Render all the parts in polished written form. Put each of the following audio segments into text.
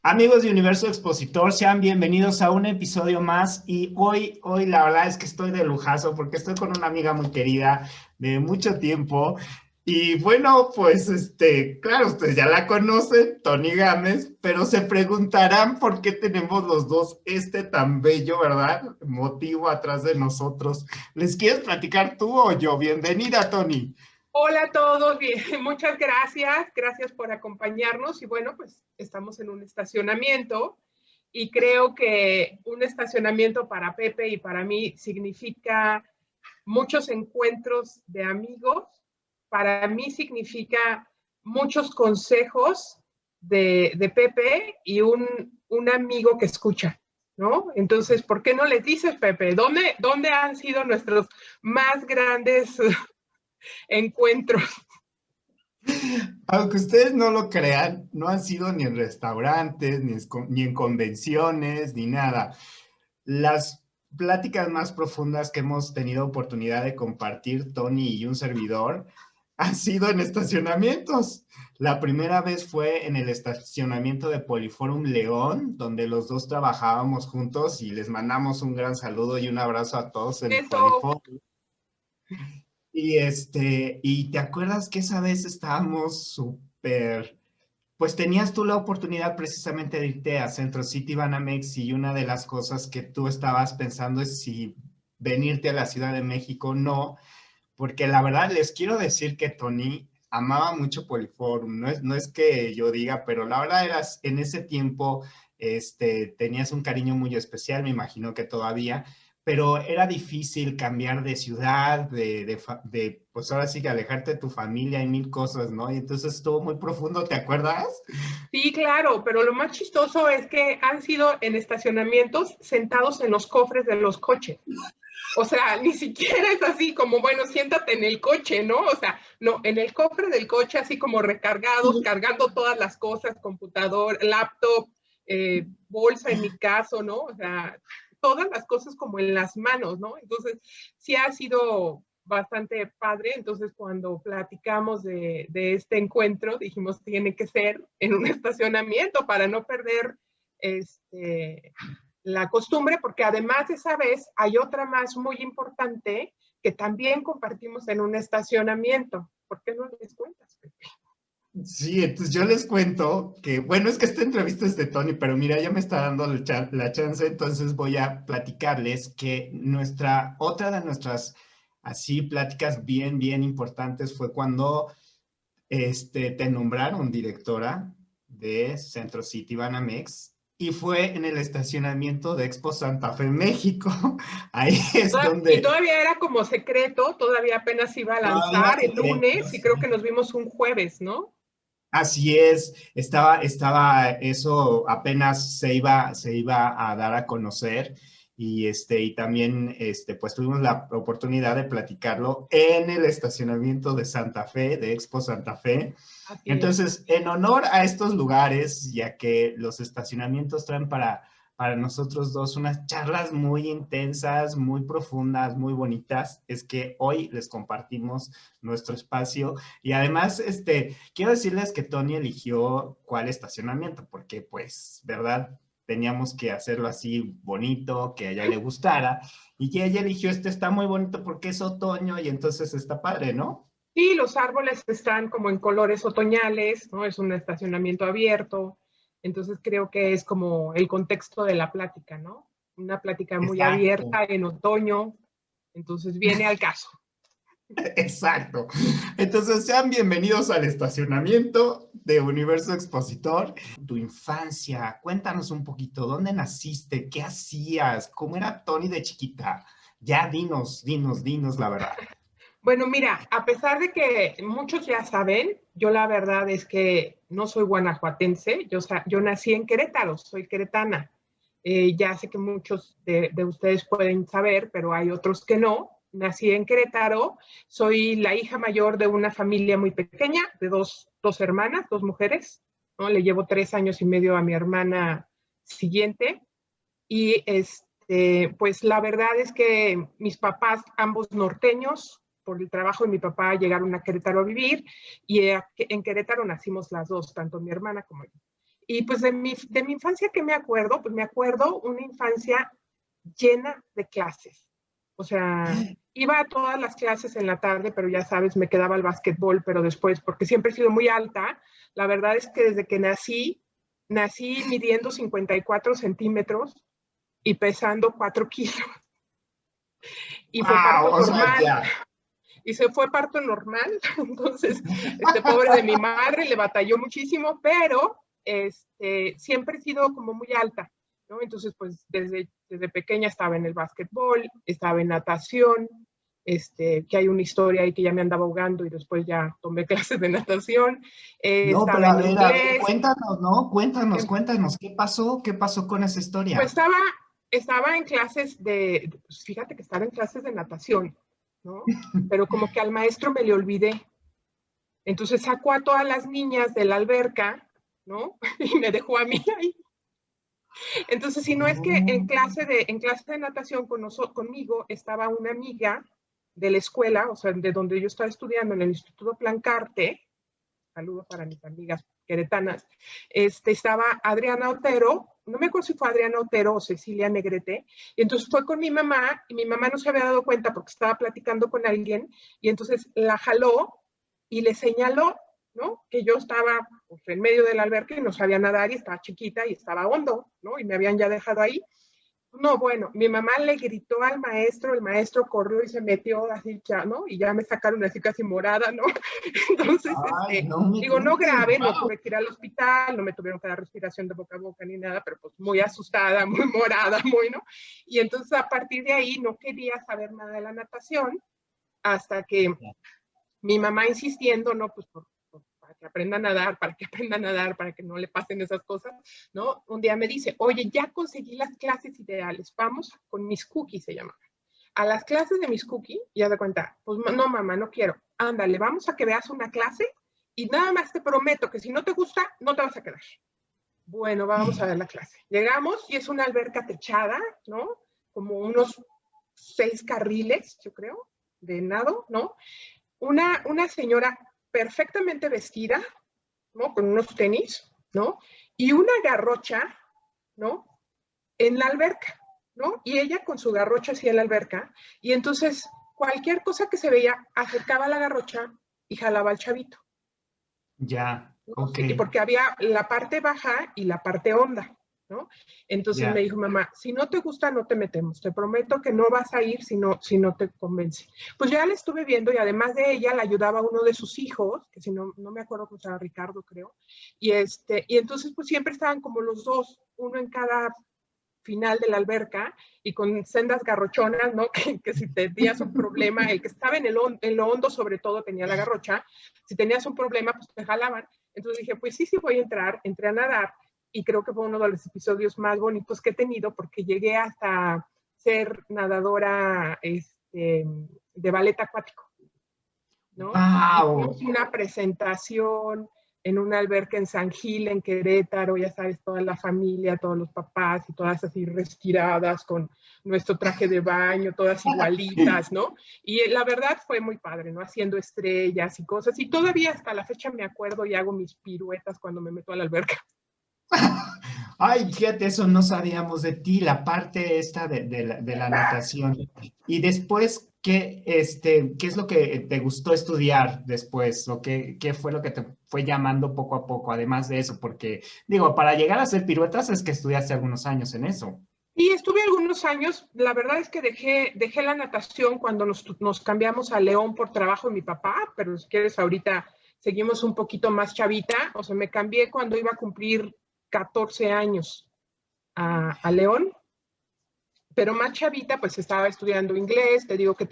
Amigos de Universo Expositor, sean bienvenidos a un episodio más y hoy la verdad es que estoy de lujazo porque estoy con una amiga muy querida de mucho tiempo y bueno, pues claro, ustedes ya la conocen, Tony Gámez, pero se preguntarán por qué tenemos los dos tan bello, ¿verdad? Motivo atrás de nosotros. ¿Les quieres platicar tú o yo? Bienvenida, Tony. Hola a todos, bien, muchas gracias por acompañarnos y bueno, pues estamos en un estacionamiento y creo que un estacionamiento para Pepe y para mí significa muchos encuentros de amigos, para mí significa muchos consejos de Pepe y un amigo que escucha, ¿no? Entonces, ¿por qué no les dices, Pepe? ¿Dónde han sido nuestros más grandes encuentros? Aunque ustedes no lo crean, no han sido ni en restaurantes, ni en convenciones, ni nada. Las pláticas más profundas que hemos tenido oportunidad de compartir, Tony y un servidor, han sido en estacionamientos. La primera vez fue en el estacionamiento de Poliforum León, donde los dos trabajábamos juntos y les mandamos un gran saludo y un abrazo a todos en Eso. Poliforum. Y te acuerdas que esa vez estábamos súper, pues tenías tú la oportunidad precisamente de irte a Centro City Banamex y una de las cosas que tú estabas pensando es si venirte a la Ciudad de México o no, porque la verdad les quiero decir que Tony amaba mucho Poliforum, no es que yo diga, pero la verdad eras en ese tiempo, tenías un cariño muy especial, me imagino que todavía, pero era difícil cambiar de ciudad, pues ahora sí que alejarte de tu familia y mil cosas, ¿no? Y entonces estuvo muy profundo, ¿te acuerdas? Sí, claro, pero lo más chistoso es que han sido en estacionamientos sentados en los cofres de los coches. O sea, ni siquiera es así como, bueno, siéntate en el coche, ¿no? O sea, no, en el cofre del coche, así como recargados, cargando todas las cosas, computador, laptop, bolsa en mi caso, ¿no? O sea, todas las cosas como en las manos, ¿no? Entonces, sí ha sido bastante padre. Entonces, cuando platicamos de este encuentro, dijimos, tiene que ser en un estacionamiento para no perder la costumbre, porque además esa vez hay otra más muy importante que también compartimos en un estacionamiento. ¿Por qué no les cuentas, Pepe? Sí, entonces yo les cuento que, bueno, es que esta entrevista es de Tony, pero mira, ya me está dando la chance, entonces voy a platicarles que otra de nuestras, así, pláticas bien importantes fue cuando, te nombraron directora de Centro City Banamex y fue en el estacionamiento de Expo Santa Fe, México. Ahí es Y donde todavía era como secreto, todavía apenas iba a todavía lanzar se el cree. lunes y creo que nos vimos un jueves, ¿no? Así es, estaba eso apenas se iba a dar a conocer y también pues tuvimos la oportunidad de platicarlo en el estacionamiento de Santa Fe, de Expo Santa Fe. Así es. Entonces, en honor a estos lugares, ya que los estacionamientos traen para nosotros dos unas charlas muy intensas, muy profundas, muy bonitas, es que hoy les compartimos nuestro espacio y además, quiero decirles que Tony eligió cuál estacionamiento, porque pues, ¿verdad? Teníamos que hacerlo así bonito, que a ella le gustara, y que ella eligió está muy bonito porque es otoño y entonces está padre, ¿no? Sí, los árboles están como en colores otoñales, ¿no? Es un estacionamiento abierto, entonces creo que es como el contexto de la plática, ¿no? Una plática muy Exacto. abierta en otoño, entonces viene al caso. Exacto. Entonces, sean bienvenidos al estacionamiento de Universo Expositor. Tu infancia, cuéntanos un poquito, ¿dónde naciste? ¿Qué hacías? ¿Cómo era Tony de chiquita? Ya dinos la verdad. Bueno, mira, a pesar de que muchos ya saben, yo la verdad es que no soy guanajuatense, yo nací en Querétaro, soy queretana. Ya sé que muchos de ustedes pueden saber, pero hay otros que no. Nací en Querétaro, soy la hija mayor de una familia muy pequeña, de dos hermanas, dos mujeres, ¿no? Le llevo 3 años y medio a mi hermana siguiente. Y pues la verdad es que mis papás, ambos norteños, por el trabajo de mi papá, llegaron a Querétaro a vivir y en Querétaro nacimos las dos, tanto mi hermana como yo. Y pues de mi infancia, ¿qué me acuerdo? Pues me acuerdo una infancia llena de clases. O sea, iba a todas las clases en la tarde, pero ya sabes, me quedaba el básquetbol, pero después, porque siempre he sido muy alta, la verdad es que desde que nací midiendo 54 centímetros y pesando 4 kilos. Y fue Wow, parto o sea, normal. ya. Y se fue parto normal. Entonces, pobre de mi madre, le batalló muchísimo, pero siempre he sido como muy alta, ¿no? Entonces, pues desde pequeña estaba en el básquetbol, estaba en natación, que hay una historia ahí que ya me andaba ahogando y después ya tomé clases de natación, No, pero estaba en a ver, inglés, cuéntanos, ¿no? Cuéntanos, que, cuéntanos, qué pasó con esa pues historia? estaba en clases pues fíjate que estaba en clases de natación, ¿no? Pero como que al maestro me le olvidé. Entonces sacó a todas las niñas de la alberca, ¿no? Y me dejó a mí ahí. Entonces, si no es que Oh, en clase de natación conmigo estaba una amiga de la escuela, o sea, de donde yo estaba estudiando en el Instituto Plancarte, saludos para mis amigas queretanas, estaba Adriana Otero, no me acuerdo si fue Adriana Otero o Cecilia Negrete, y entonces fue con mi mamá, y mi mamá no se había dado cuenta porque estaba platicando con alguien, y entonces la jaló y le señaló, ¿no? Que yo estaba pues, en medio del alberca y no sabía nadar y estaba chiquita y estaba hondo, ¿no? Y me habían ya dejado ahí. No, bueno, mi mamá le gritó al maestro, el maestro corrió y se metió así, ¿no? Y ya me sacaron así casi morada, ¿no? Entonces, ay, no me digo, no cuentes, grave, no wow. tuve que ir al hospital, no me tuvieron que dar respiración de boca a boca ni nada, pero pues muy asustada, muy morada, muy, ¿no? Y entonces a partir de ahí no quería saber nada de la natación hasta que mi mamá insistiendo, ¿no? Pues para que aprenda a nadar, para que aprenda a nadar, para que no le pasen esas cosas, ¿no? Un día me dice, oye, ya conseguí las clases ideales, vamos con Miss Cookie, se llama. A las clases de Miss Cookie, y haz de cuenta, pues no, mamá, no quiero. Ándale, vamos a que veas una clase y nada más te prometo que si no te gusta, no te vas a quedar. Bueno, vamos a ver la clase. Llegamos y es una alberca techada, ¿no? Como unos 6 carriles, yo creo, de nado, ¿no? Una señora perfectamente vestida, ¿no? Con unos tenis, ¿no? Y una garrocha, ¿no? En la alberca, ¿no? Y ella con su garrocha así en la alberca, y entonces cualquier cosa que se veía acercaba a la garrocha y jalaba al chavito, Ya, ¿no? ok, Sí, porque había la parte baja y la parte honda, ¿no? Entonces me ya. dijo, mamá, si no te gusta, no te metemos, te prometo que no vas a ir si no te convence. Pues ya la estuve viendo y además de ella la ayudaba uno de sus hijos, que si no, no me acuerdo cómo se llama, Ricardo creo, y entonces pues siempre estaban como los dos, uno en cada final de la alberca y con sendas garrochonas, ¿no? Que si tenías un problema, el que estaba en lo hondo sobre todo tenía la garrocha, si tenías un problema, pues te jalaban. Entonces dije, pues sí, sí voy a entrar, entré a nadar y creo que fue uno de los episodios más bonitos que he tenido porque llegué hasta ser nadadora de ballet acuático, ¿no? Wow. Hicimos una presentación en una alberca en San Gil, en Querétaro, ya sabes, toda la familia, todos los papás y todas así respiradas con nuestro traje de baño, todas igualitas, ¿no? Y la verdad fue muy padre, ¿no? Haciendo estrellas y cosas. Y todavía hasta la fecha me acuerdo y hago mis piruetas cuando me meto a la alberca. Ay, fíjate, eso no sabíamos de ti, la parte esta de la natación. Y después, ¿qué es lo que te gustó estudiar después? ¿O qué fue lo que te fue llamando poco a poco, además de eso? Porque, digo, para llegar a hacer piruetas es que estudiaste algunos años en eso. Y estuve algunos años, la verdad es que dejé la natación cuando nos cambiamos a León por trabajo de mi papá, pero si quieres ahorita seguimos un poquito más chavita, o sea, me cambié cuando iba a cumplir 14 años a León, pero más chavita, pues estaba estudiando inglés, te digo que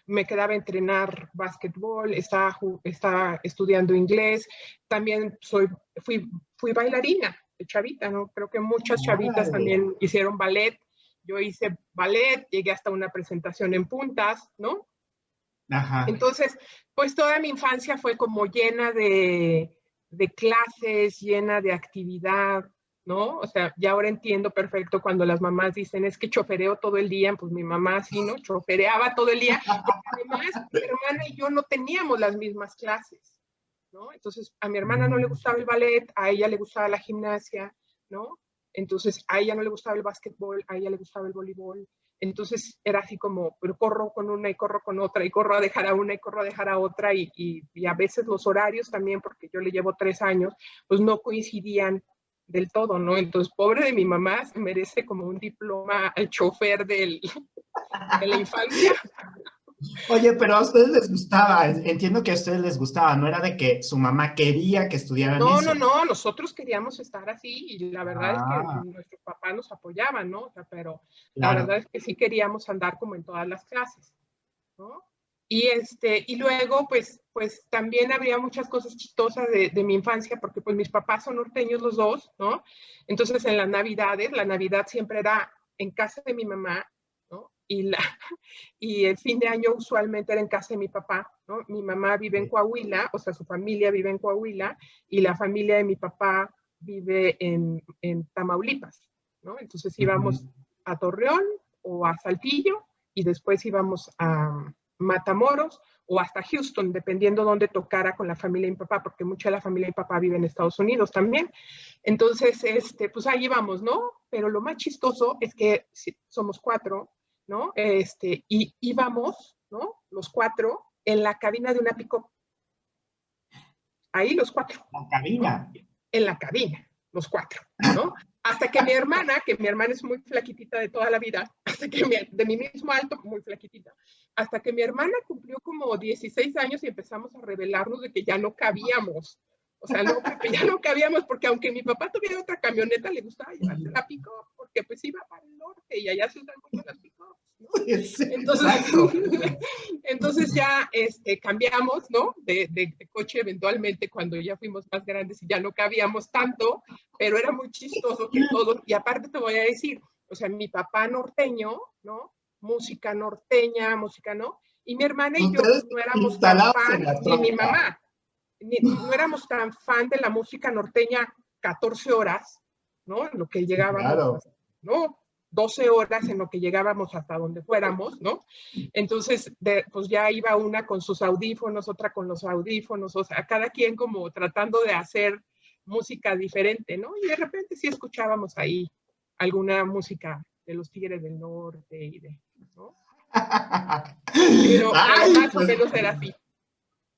me quedaba a entrenar básquetbol, estaba estudiando inglés, también fui bailarina de chavita, ¿no? Creo que muchas chavitas Órale. también hicieron ballet, yo hice ballet, llegué hasta una presentación en puntas, ¿no? Ajá. Entonces, pues toda mi infancia fue como llena de clases, llena de actividad, ¿no? O sea, ya ahora entiendo perfecto cuando las mamás dicen, es que chofereo todo el día, pues mi mamá sí, ¿no? Chofereaba todo el día, porque además mi hermana y yo no teníamos las mismas clases. ¿no? Entonces, a mi hermana no le gustaba el ballet, a ella le gustaba la gimnasia, ¿no? Entonces, a ella no le gustaba el básquetbol, a ella le gustaba el voleibol. Entonces, era así como, pero corro con una y corro con otra, y corro a dejar a una y corro a dejar a otra, y a veces los horarios también, porque yo le llevo 3 años, pues no coincidían del todo, ¿no? Entonces, pobre de mi mamá, se merece como un diploma al chofer de la infancia. Oye, pero a ustedes les gustaba, entiendo que a ustedes les gustaba, no era de que su mamá quería que estudiaran No, no, eso. no, nosotros queríamos estar así y la verdad es que Ah, nuestros papás nos apoyaban, ¿no? O sea, pero la verdad claro. es que sí queríamos andar como en todas las clases, ¿no? Y luego, pues también había muchas cosas chistosas de mi infancia, porque pues mis papás son norteños los dos, ¿no? Entonces en las Navidades, la Navidad siempre era en casa de mi mamá, ¿no? Y el fin de año usualmente era en casa de mi papá, ¿no? Mi mamá vive en Coahuila, o sea, su familia vive en Coahuila, y la familia de mi papá vive en Tamaulipas, ¿no? Entonces íbamos Ujú. a Torreón o a Saltillo, y después íbamos a Matamoros o hasta Houston, dependiendo dónde tocara con la familia de mi papá, porque mucha de la familia de mi papá vive en Estados Unidos también. Entonces, pues ahí vamos, ¿no? Pero lo más chistoso es que somos 4, ¿no? Y íbamos, ¿no? Los 4 en la cabina de una pick-up. Ahí los 4, La ¿no? cabina. En la cabina, los 4, ¿no? Hasta que mi hermana, es muy flaquitita de toda la vida, de mi mismo alto, muy flaquitita, hasta que mi hermana cumplió como 16 años y empezamos a revelarnos de que ya no cabíamos. O sea, no, que ya no cabíamos, porque aunque mi papá tuviera otra camioneta, le gustaba llevarse la pick-up, porque pues iba para el norte y allá se usan mucho las pick-ups, ¿no? Sí, Entonces, exacto. entonces ya cambiamos, ¿no? De coche eventualmente cuando ya fuimos más grandes y ya no cabíamos tanto, pero era muy chistoso que todos, y aparte te voy a decir, o sea, mi papá norteño, ¿no? Música norteña, música, ¿no? Y mi hermana y yo Ustedes pues, no éramos tan instalados en fan, la ni mi troca. mamá, no éramos tan fan de la música norteña 14 horas, ¿no? En lo que Sí, llegábamos, claro. ¿no? 12 horas en lo que llegábamos hasta donde fuéramos, ¿no? Entonces, pues ya iba una con sus audífonos, otra con los audífonos, o sea, cada quien como tratando de hacer música diferente, ¿no? Y de repente sí escuchábamos ahí alguna música de los Tigres del Norte y ¿no? Pero Ay, más o menos era así.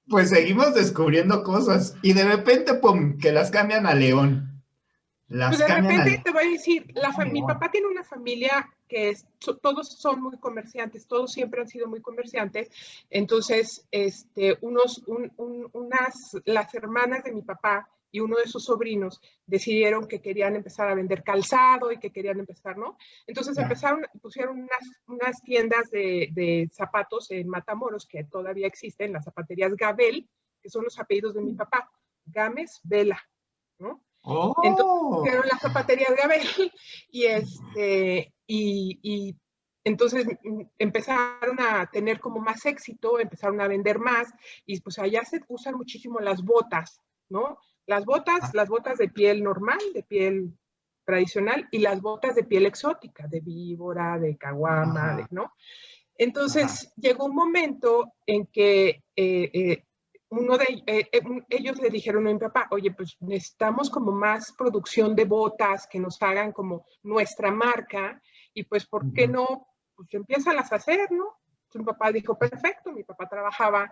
pues seguimos descubriendo cosas y de repente, pum, que las cambian a León. Pues Las de cambian a repente te voy a decir, mi León. papá tiene una familia que todos son muy comerciantes, todos siempre han sido muy comerciantes. Entonces, las hermanas de mi papá y uno de sus sobrinos decidieron que querían empezar a vender calzado y que querían empezar, ¿no? Entonces Ya. pusieron unas tiendas de zapatos en Matamoros que todavía existen, las zapaterías Gabel, que son los apellidos de mi papá, Gámez Vela, ¿no? Entonces Oh. hicieron la zapatería de Abel y y entonces empezaron a tener como más éxito, empezaron a vender más y pues allá se usan muchísimo las botas, ¿no? Las botas de piel normal, de piel tradicional y las botas de piel exótica, de víbora, de caguama, Ajá, ¿no? ajá. Entonces llegó un momento en que ellos le dijeron a mi papá, oye, pues necesitamos como más producción de botas que nos hagan como nuestra marca y pues, ¿por qué Ujú. no? Pues empiézalas a hacer, ¿no? Entonces mi papá dijo, perfecto, mi papá trabajaba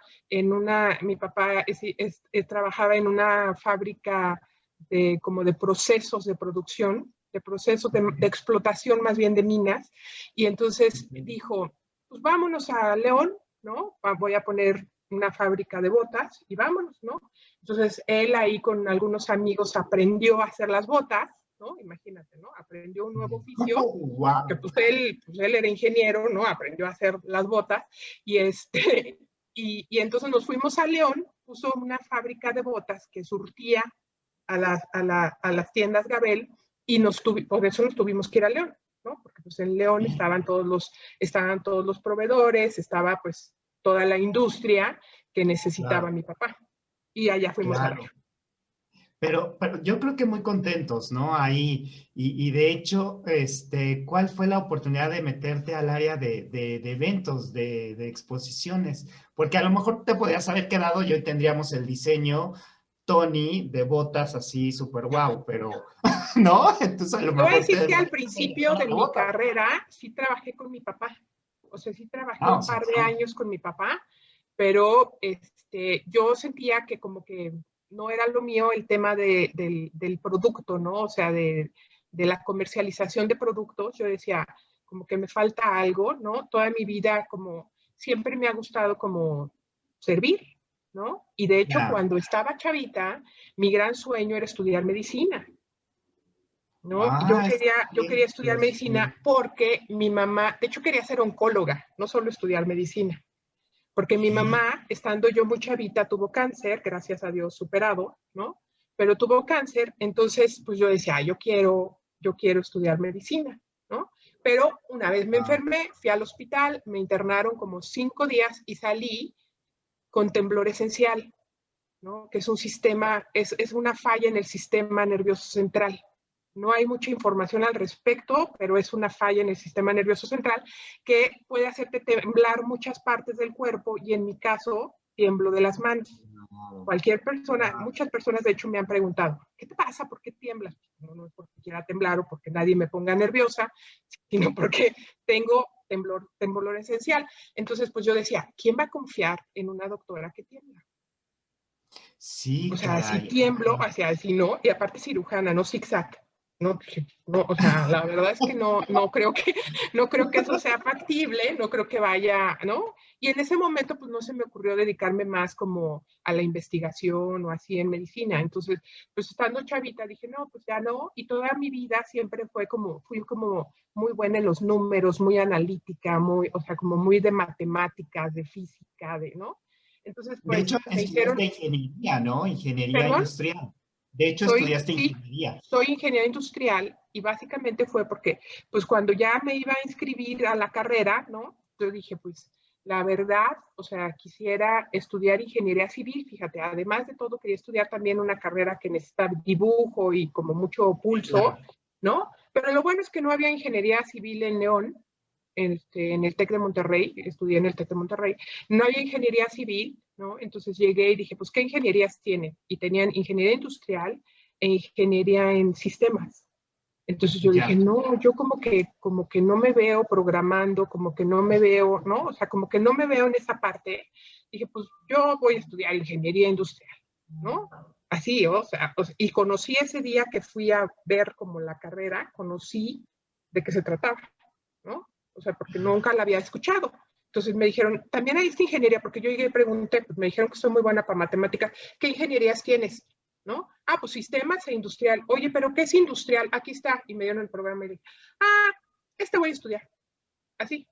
trabajaba en una fábrica como de procesos de producción, de procesos de explotación más bien de minas, y entonces dijo, pues vámonos a León, ¿no? Voy a poner una fábrica de botas y vámonos, ¿no? Entonces él ahí con algunos amigos aprendió a hacer las botas, ¿no? Imagínate, ¿no? Aprendió un nuevo oficio, porque Wow. pues él era ingeniero, ¿no? Aprendió a hacer las botas y y entonces nos fuimos a León, puso una fábrica de botas que surtía a las tiendas Gabel y por eso nos tuvimos que ir a León, ¿no? Porque pues en León estaban todos los proveedores, estaba pues toda la industria que necesitaba Claro, mi papá. Y allá fuimos a claro. León. Pero yo creo que muy contentos, ¿no? Ahí, y de hecho, ¿cuál fue la oportunidad de meterte al área de eventos, de exposiciones? Porque a lo mejor te podías haber quedado y hoy tendríamos el diseño Tony de botas así súper guau, pero ¿no? Entonces a lo Te voy a mejor decir te que al de principio de mi botas. carrera sí trabajé con mi papá. O sea, sí trabajé Ah, o un sea, par de sí. años con mi papá, pero yo sentía que como que no era lo mío el tema del producto, ¿no? O sea, de la comercialización de productos. Yo decía, como que me falta algo, ¿no? Toda mi vida como siempre me ha gustado como servir, ¿no? Y de hecho, Claro. cuando estaba chavita, mi gran sueño era estudiar medicina. ¿No? Ah, Yo quería estudiar sí. medicina porque mi mamá, de hecho quería ser oncóloga, no solo estudiar medicina, porque mi ¿Qué? mamá, estando yo muy chavita, tuvo cáncer, gracias a Dios superado, ¿no? Pero tuvo cáncer, entonces pues yo decía, yo quiero estudiar medicina, ¿no? Pero una vez me Ah, enfermé, fui al hospital, me internaron como 5 días y salí con temblor esencial, ¿no? Que es un sistema, es una falla en el sistema nervioso central. No hay mucha información al respecto, pero es una falla en el sistema nervioso central que puede hacerte temblar muchas partes del cuerpo y en mi caso, tiemblo de las manos. no. Cualquier persona, Ah, muchas personas de hecho me han preguntado, ¿qué te pasa? ¿Por qué tiemblas? No, no es porque quiera temblar o porque nadie me ponga nerviosa, sino porque tengo temblor esencial. Entonces, pues yo decía, ¿quién va a confiar en una doctora que tiembla? O sí, sea, si caray. tiemblo, o sea, si no, y aparte cirujana, no zigzag. No, no, o sea, la verdad es que no creo que, no creo que eso sea factible, no creo que vaya, ¿no? Y en ese momento, pues no se me ocurrió dedicarme más como a la investigación o así en medicina. Entonces, pues estando chavita dije, no, pues ya no. Y toda mi vida siempre fui como muy buena en los números, muy analítica, o sea, como muy de matemáticas, de física, ¿no? Entonces, De pues hecho, me hicieron, estudiaste ingeniería, ¿no? Ingeniería perdón, industrial. De hecho, estudiaste sí, ingeniería. soy ingeniera industrial y básicamente fue porque, pues cuando ya me iba a inscribir a la carrera, ¿no? Yo dije, pues la verdad, o sea, quisiera estudiar ingeniería civil, fíjate, además de todo quería estudiar también una carrera que necesita dibujo y como mucho pulso, Claro. ¿no? Pero lo bueno es que no había ingeniería civil en León, en el TEC de Monterrey, estudié en el TEC de Monterrey, no había ingeniería civil, ¿no? Entonces llegué y dije, pues, ¿qué ingenierías tienen? Y tenían ingeniería industrial e ingeniería en sistemas. Entonces yo dije, Ya. no, yo como que no me veo programando, como que no me veo, ¿no? O sea, como que no me veo en esa parte. Dije, pues yo voy a estudiar ingeniería industrial, ¿no? Así, y conocí ese día que fui a ver como la carrera, conocí de qué se trataba, ¿no? O sea, porque nunca la había escuchado. Entonces me dijeron, también hay esta ingeniería, porque yo llegué y pregunté, pues me dijeron que soy muy buena para matemáticas, ¿qué ingenierías tienes? ¿No? Ah, pues sistemas e industrial. Oye, pero ¿qué es industrial? Aquí está. Y me dieron el programa y dije, ah, voy a estudiar. Así,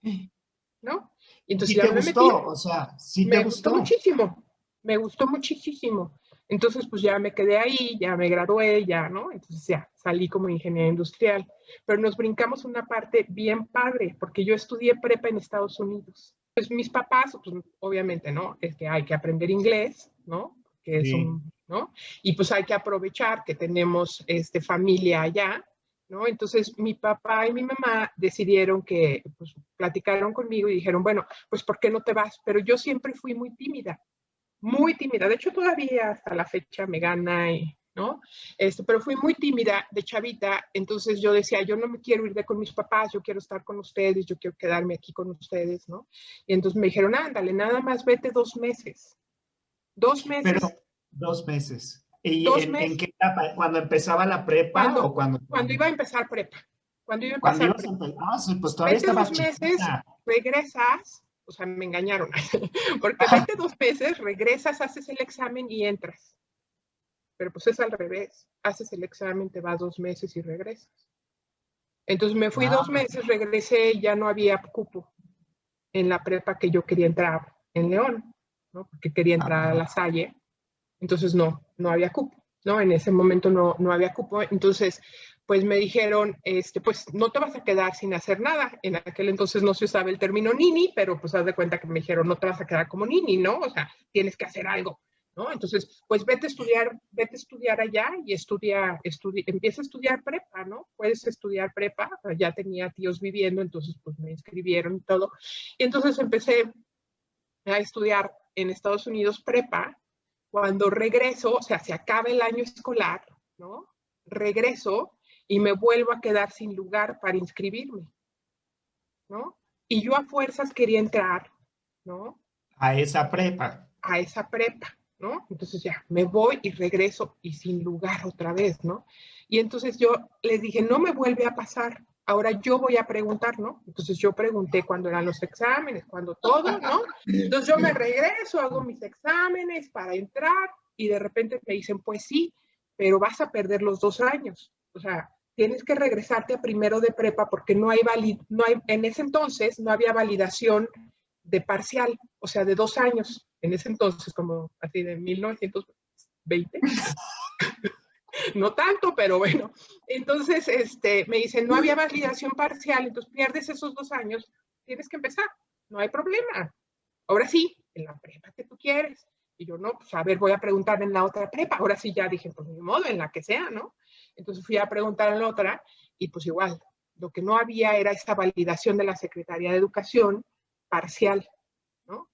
¿no? Y entonces ¿Y ya te me metí. gustó? O sea, sí te Me gustó gustó. muchísimo. Me gustó muchísimo. Entonces, pues ya me quedé ahí, ya me gradué, ya, ¿no? Entonces ya salí como ingeniera industrial. Pero nos brincamos una parte bien padre, porque yo estudié prepa en Estados Unidos. Pues mis papás, pues obviamente, ¿no? Es que hay que aprender inglés, ¿no? Que es Sí. ¿no? Y pues hay que aprovechar que tenemos familia allá, ¿no? Entonces mi papá y mi mamá decidieron que, pues platicaron conmigo y dijeron, bueno, pues ¿por qué no te vas? Pero yo siempre fui muy tímida, muy tímida. De hecho, todavía hasta la fecha me gana, ¿no? Pero fui muy tímida de chavita, entonces yo decía, yo no me quiero ir de con mis papás, yo quiero estar con ustedes, yo quiero quedarme aquí con ustedes, ¿no? Y entonces me dijeron, ándale, nada más vete 2 meses. Dos Pero meses, 2 meses. ¿Y dos en qué meses, etapa? ¿Cuando empezaba la prepa o cuando, cuando iba a empezar prepa, cuando iba a cuando empezar ibas a prepa. empezar? Ah, sí, pues todavía Vete estabas 2 meses, chiquita. regresas, o sea, me engañaron, porque vete 2 meses, regresas, haces el examen y entras. Pero pues es al revés, haces el examen, te vas 2 meses y regresas. Entonces me fui dos Ah, meses, regresé y ya no había cupo en la prepa que yo quería entrar en León, ¿no? Porque quería entrar a ah, La Salle, entonces no había cupo, ¿no? En ese momento no había cupo, entonces pues me dijeron, pues no te vas a quedar sin hacer nada. En aquel entonces no se usaba el término nini, pero pues haz de cuenta que me dijeron, no te vas a quedar como nini, ¿no? O sea, tienes que hacer algo. ¿no? Entonces, pues vete a estudiar allá y empieza a estudiar prepa, ¿no? Puedes estudiar prepa, ya tenía tíos viviendo, entonces pues me inscribieron y todo. Y entonces empecé a estudiar en Estados Unidos prepa. Cuando regreso, o sea, se acaba el año escolar, ¿no? Regreso y me vuelvo a quedar sin lugar para inscribirme, ¿no? Y yo a fuerzas quería entrar, ¿no? A esa prepa. A esa prepa, ¿no? Entonces ya me voy y regreso y sin lugar otra vez, ¿no? Y entonces yo les dije, no me vuelve a pasar, ahora yo voy a preguntar, ¿no? Entonces yo pregunté cuándo eran los exámenes, cuándo todo, ¿no? Entonces yo me regreso, hago mis exámenes para entrar y de repente me dicen, pues sí, pero vas a perder los 2 años. O sea, tienes que regresarte a primero de prepa porque en ese entonces no había validación de parcial, o sea, de 2 años, en ese entonces, como así de 1920. No tanto, pero bueno. Entonces, me dicen, no había validación parcial, entonces pierdes esos 2 años, tienes que empezar, no hay problema. Ahora sí, en la prepa que tú quieres. Y yo, no, pues a ver, voy a preguntar en la otra prepa. Ahora sí ya dije, pues ni modo, en la que sea, ¿no? Entonces fui a preguntar en la otra y pues igual, lo que no había era esta validación de la Secretaría de Educación parcial, ¿no?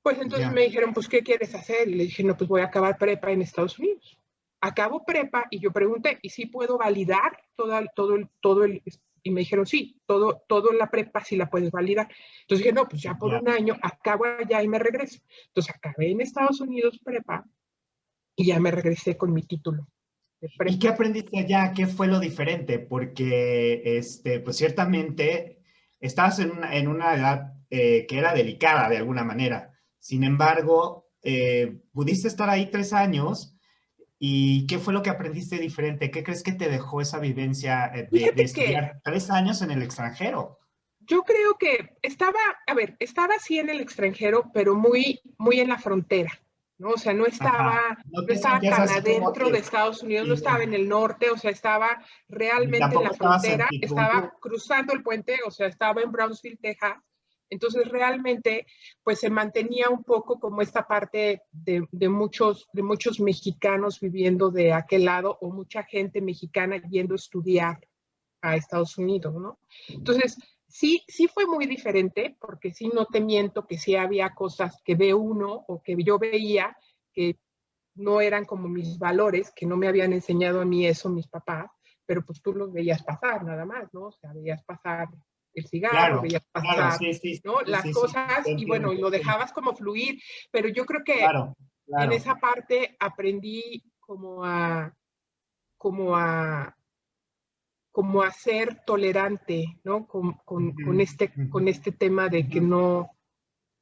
Pues entonces Ya. me dijeron, pues, ¿qué quieres hacer? Y le dije, no, pues voy a acabar prepa en Estados Unidos. Acabo prepa y yo pregunté, ¿y si puedo validar todo el, y me dijeron, sí, todo en la prepa sí la puedes validar. Entonces dije, no, pues ya por Ya. un año acabo allá y me regreso. Entonces acabé en Estados Unidos prepa y ya me regresé con mi título de ¿Y qué prepa. aprendiste allá? ¿Qué fue lo diferente? Porque, pues ciertamente estabas en una edad que era delicada de alguna manera. Sin embargo, pudiste estar ahí 3 años y ¿qué fue lo que aprendiste diferente? ¿Qué crees que te dejó esa vivencia de Fíjate que estudiar 3 años en el extranjero? yo creo que estaba así en el extranjero, pero muy, muy en la frontera, ¿no? O sea, no Ajá. estaba, No no te estaba sentías tan así como adentro de que, Estados Unidos, no y, estaba en el norte, o sea, estaba ni realmente en tampoco la estabas en frontera, estaba Timbuktu. cruzando el puente, o sea, estaba en Brownsville, Texas. Entonces, realmente, pues se mantenía un poco como esta parte de muchos mexicanos viviendo de aquel lado o mucha gente mexicana yendo a estudiar a Estados Unidos, ¿no? Entonces, sí, sí fue muy diferente, porque sí no te miento que sí había cosas que ve uno o que yo veía que no eran como mis valores, que no me habían enseñado a mí eso mis papás, pero pues tú los veías pasar nada más, ¿no? O sea, veías pasar el cigarro, Claro, veías claro, pasar, sí, sí, ¿no? sí, Las sí, sí, cosas te y bueno, entiendo, y te lo entiendo. dejabas como fluir, pero yo creo que Claro, en claro. esa parte aprendí como a como a ser tolerante, ¿no? Con, Ujú, este, ujú, con este tema de que ujú, no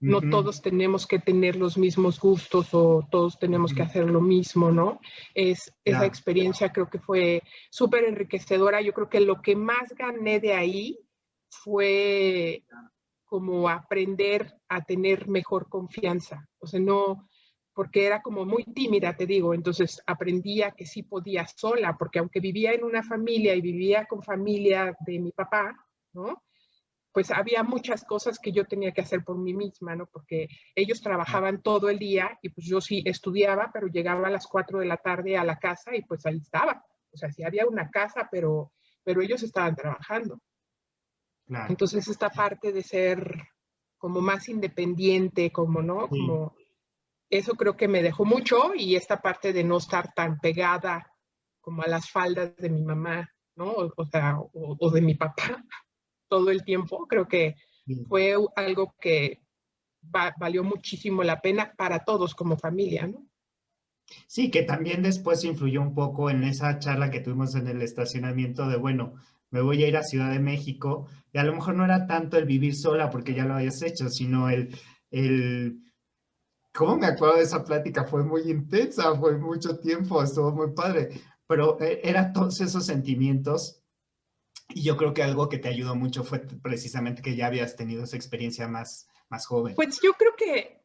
ujú, todos tenemos que tener los mismos gustos o todos tenemos que ujú. hacer lo mismo, ¿no? Esa Ya, experiencia creo que fue súper enriquecedora. Yo creo que lo que más gané de ahí fue como aprender a tener mejor confianza. O sea, no, porque era como muy tímida, te digo, entonces aprendía que sí podía sola, porque aunque vivía en una familia y vivía con familia de mi papá, ¿no? Pues había muchas cosas que yo tenía que hacer por mí misma, ¿no? Porque ellos ya, trabajaban todo el día y pues yo sí estudiaba, pero llegaba a las 4 de la tarde a la casa y pues ahí estaba. O sea, sí había una casa, pero ellos estaban trabajando. claro. Entonces esta parte de ser como más independiente, como, ¿no? Sí, Como eso creo que me dejó mucho y esta parte de no estar tan pegada como a las faldas de mi mamá, ¿no? O sea, o de mi papá todo el tiempo, creo que sí. fue algo que valió muchísimo la pena para todos como familia, ¿no? Sí, que también después influyó un poco en esa charla que tuvimos en el estacionamiento de, bueno, me voy a ir a Ciudad de México, y a lo mejor no era tanto el vivir sola porque ya lo habías hecho, sino el, ¿cómo me acuerdo de esa plática? Fue muy intensa, fue mucho tiempo, estuvo muy padre, pero eran todos esos sentimientos y yo creo que algo que te ayudó mucho fue precisamente que ya habías tenido esa experiencia más joven. Pues yo creo que,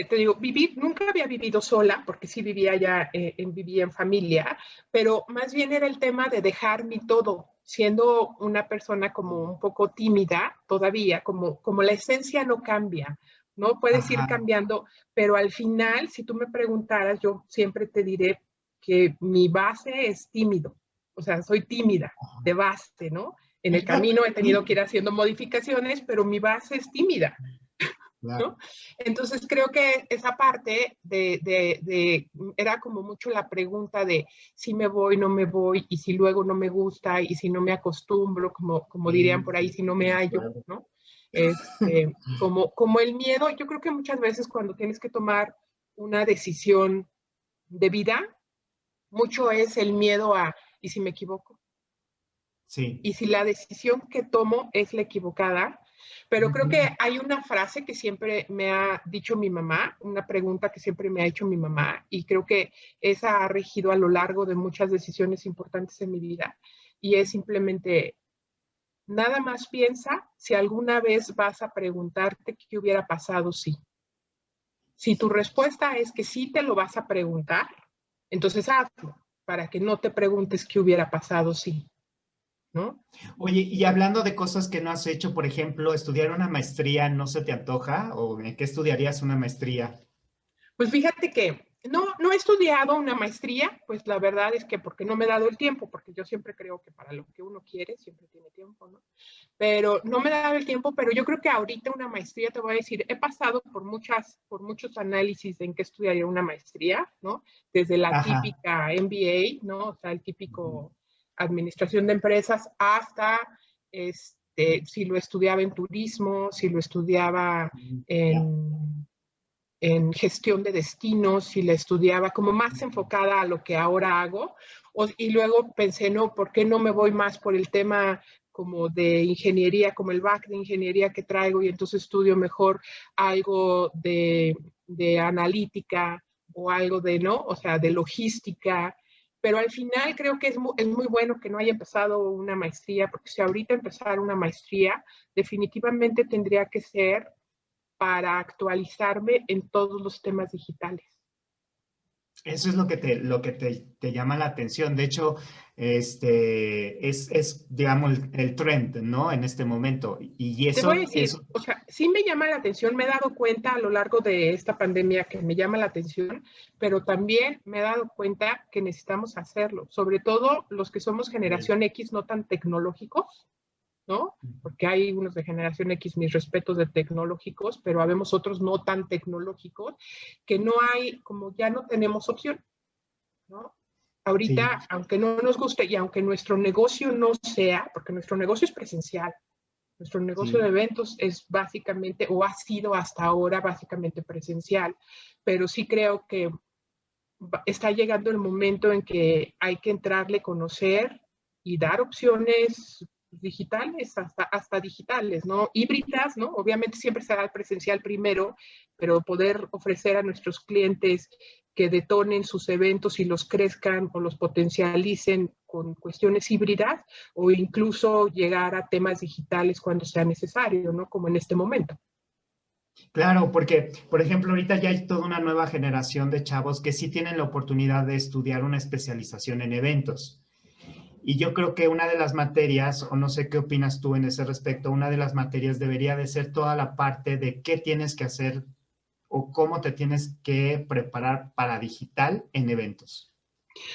te digo, nunca había vivido sola, porque sí vivía ya, vivía en familia, pero más bien era el tema de dejar mi todo, siendo una persona como un poco tímida todavía, como la esencia no cambia, ¿no? Puedes ir Ajá. cambiando, pero al final, si tú me preguntaras, yo siempre te diré que mi base es tímido, o sea, soy tímida de base, ¿no? En el camino he tenido que ir haciendo modificaciones, pero mi base es tímida, Claro. ¿no? Entonces creo que esa parte era como mucho la pregunta de si me voy, no me voy, y si luego no me gusta, y si no me acostumbro, como dirían Sí, por ahí, sí, si no sí, me de hallo, acuerdo. ¿no? Como el miedo, yo creo que muchas veces cuando tienes que tomar una decisión de vida, mucho es el miedo a, ¿y si me equivoco? Sí. Y si la decisión que tomo es la equivocada, pero creo Ujú. que hay una frase que siempre me ha dicho mi mamá, una pregunta que siempre me ha hecho mi mamá, y creo que esa ha regido a lo largo de muchas decisiones importantes en mi vida, y es simplemente, nada más piensa si alguna vez vas a preguntarte qué hubiera pasado si. Si tu respuesta es que sí te lo vas a preguntar, entonces hazlo, para que no te preguntes qué hubiera pasado si, ¿no? Oye, y hablando de cosas que no has hecho, por ejemplo, estudiar una maestría, ¿no se te antoja? ¿O en qué estudiarías una maestría? Pues fíjate que no he estudiado una maestría, pues la verdad es que porque no me he dado el tiempo, porque yo siempre creo que para lo que uno quiere siempre tiene tiempo, ¿no? Pero no me he dado el tiempo, pero yo creo que ahorita una maestría, te voy a decir, he pasado por muchos análisis en qué estudiaría una maestría, ¿no? Desde la Ajá. típica MBA, ¿no? O sea, el típico administración de empresas, hasta si lo estudiaba en turismo, si lo estudiaba Ya. en gestión de destinos y la estudiaba como más enfocada a lo que ahora hago. Y luego pensé, no, ¿por qué no me voy más por el tema como de ingeniería, como el back de ingeniería que traigo y entonces estudio mejor algo de analítica o algo de, ¿no? O sea, de logística. Pero al final creo que es muy bueno que no haya empezado una maestría, porque si ahorita empezar una maestría, definitivamente tendría que ser para actualizarme en todos los temas digitales. Eso es lo que te llama la atención. De hecho, digamos, el trend, ¿no? En este momento. Y Te voy a eso, decir, eso, o sea, sí me llama la atención, me he dado cuenta a lo largo de esta pandemia que me llama la atención, pero también me he dado cuenta que necesitamos hacerlo, sobre todo los que somos generación X no tan tecnológicos, ¿no? Porque hay unos de generación X, mis respetos de tecnológicos, pero habemos otros no tan tecnológicos, que no hay, como ya no tenemos opción, ¿no? sí, Ahorita, aunque no nos guste y aunque nuestro negocio no sea, porque nuestro negocio es presencial, nuestro negocio de sí. eventos es básicamente, o ha sido hasta ahora básicamente presencial, pero sí creo que está llegando el momento en que hay que entrarle, conocer y dar opciones digitales, hasta digitales, ¿no? Híbridas, ¿no? Obviamente siempre será el presencial primero, pero poder ofrecer a nuestros clientes que detonen sus eventos y los crezcan o los potencialicen con cuestiones híbridas o incluso llegar a temas digitales cuando sea necesario, ¿no? Como en este momento. Claro, porque, por ejemplo, ahorita ya hay toda una nueva generación de chavos que sí tienen la oportunidad de estudiar una especialización en eventos. Y yo creo que una de las materias, o no sé qué opinas tú en ese respecto, una de las materias debería de ser toda la parte de qué tienes que hacer o cómo te tienes que preparar para digital en eventos.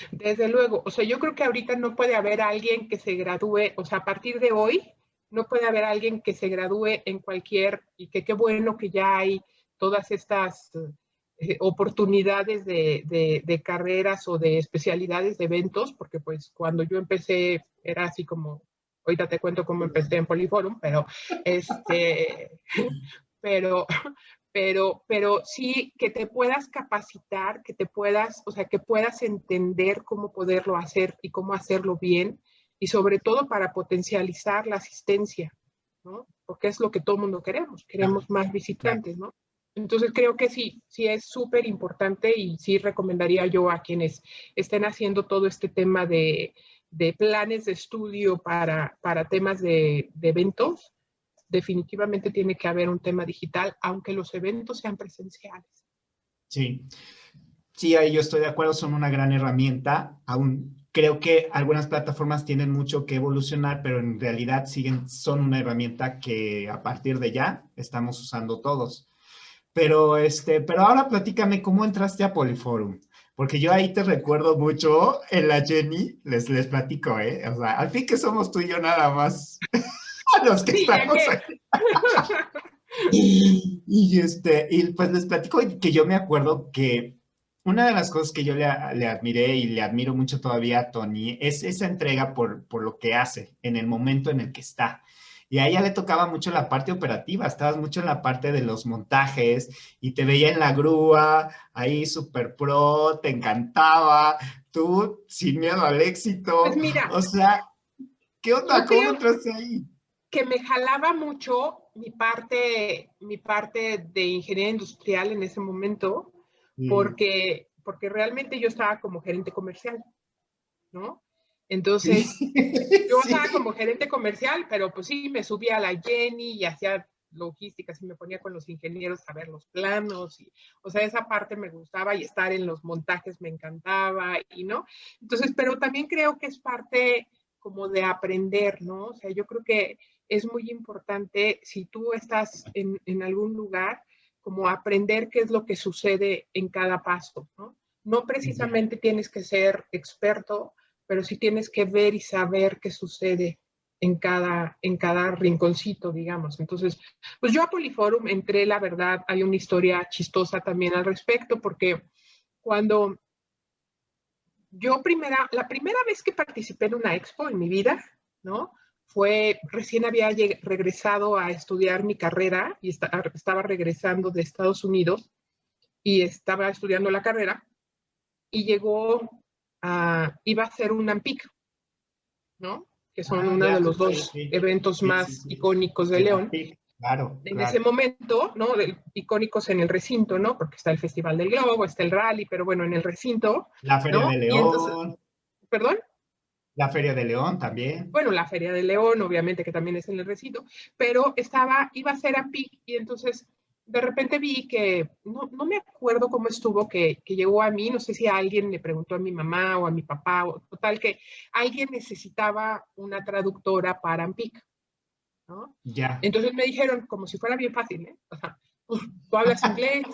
Desde luego, o sea, yo creo que ahorita no puede haber alguien que se gradúe, o sea, a partir de hoy, no puede haber alguien que se gradúe en cualquier, y que qué bueno que ya hay todas estas oportunidades de carreras o de especialidades de eventos, porque pues cuando yo empecé era así como, ahorita te cuento cómo empecé en Poliforum, este, pero pero sí que te puedas capacitar, que te puedas, o sea, que puedas entender cómo poderlo hacer y cómo hacerlo bien, y sobre todo para potencializar la asistencia, ¿no? Porque es lo que todo el mundo Claro, queremos más claro. visitantes, ¿no? Entonces creo que sí, sí es súper importante y sí recomendaría yo a quienes estén haciendo todo este tema de planes de estudio para temas de eventos, definitivamente tiene que haber un tema digital, aunque los eventos sean presenciales. Sí, sí, ahí yo estoy de acuerdo, son una gran herramienta. Aún creo que algunas plataformas tienen mucho que evolucionar, pero en realidad son una herramienta que a partir de ya estamos usando todos. pero ahora platícame cómo entraste a Poliforum, porque yo ahí te recuerdo mucho en la Jenny, les platico, ¿eh? O sea, al fin que somos tú y yo nada más los que Sí, ya estamos que. aquí. Y pues les platico que yo me acuerdo que una de las cosas que yo le admiré y le admiro mucho todavía a Tony es esa entrega por lo que hace en el momento en el que está. Y a ella le tocaba mucho la parte operativa, estabas mucho en la parte de los montajes y te veía en la grúa, ahí súper pro, te encantaba, tú sin miedo al Pues éxito, mira, o sea, ¿qué yo onda? ¿Cómo creo entraste ahí? que me jalaba mucho mi parte de ingeniería industrial en ese momento, Sí, porque realmente yo estaba como gerente comercial, ¿no? Entonces, sí, yo estaba sí. como gerente comercial, pero pues sí, me subía a la Jenny y hacía logística, y me ponía con los ingenieros a ver los planos, y, o sea, esa parte me gustaba y estar en los montajes me encantaba, y no. Entonces, pero también creo que es parte como de aprender, ¿no? O sea, yo creo que es muy importante si tú estás en algún lugar, como aprender qué es lo que sucede en cada paso, ¿no? No Ya. precisamente tienes que ser experto, pero sí tienes que ver y saber qué sucede en cada rinconcito, digamos. Entonces, pues yo a Poliforum entré, la verdad, hay una historia chistosa también al respecto, porque cuando la primera vez que participé en una expo en mi vida, ¿no? Fue, recién había regresado a estudiar mi carrera y estaba regresando de Estados Unidos y estaba estudiando la carrera y iba a ser un AMPIC, ¿no? Que son Ah, uno de ya, los sí, dos sí, eventos sí, sí, más sí. icónicos de El León. APIC, claro, En ese claro. momento, ¿no? Icónicos en el recinto, ¿no? Porque está el Festival del Globo, está el rally, pero bueno, en el recinto, La Feria ¿no? de Y entonces, León, perdón, la Feria de León también. bueno, la Feria de León, obviamente, que también es en el recinto, pero iba a ser a PIC y entonces de repente vi que, no me acuerdo cómo estuvo, que llegó a mí, no sé si alguien le preguntó a mi mamá o a mi papá, o total, que alguien necesitaba una traductora para AMPIC, ¿no? Ya. Entonces me dijeron, como si fuera bien fácil, ¿eh? O sea, pues tú hablas inglés,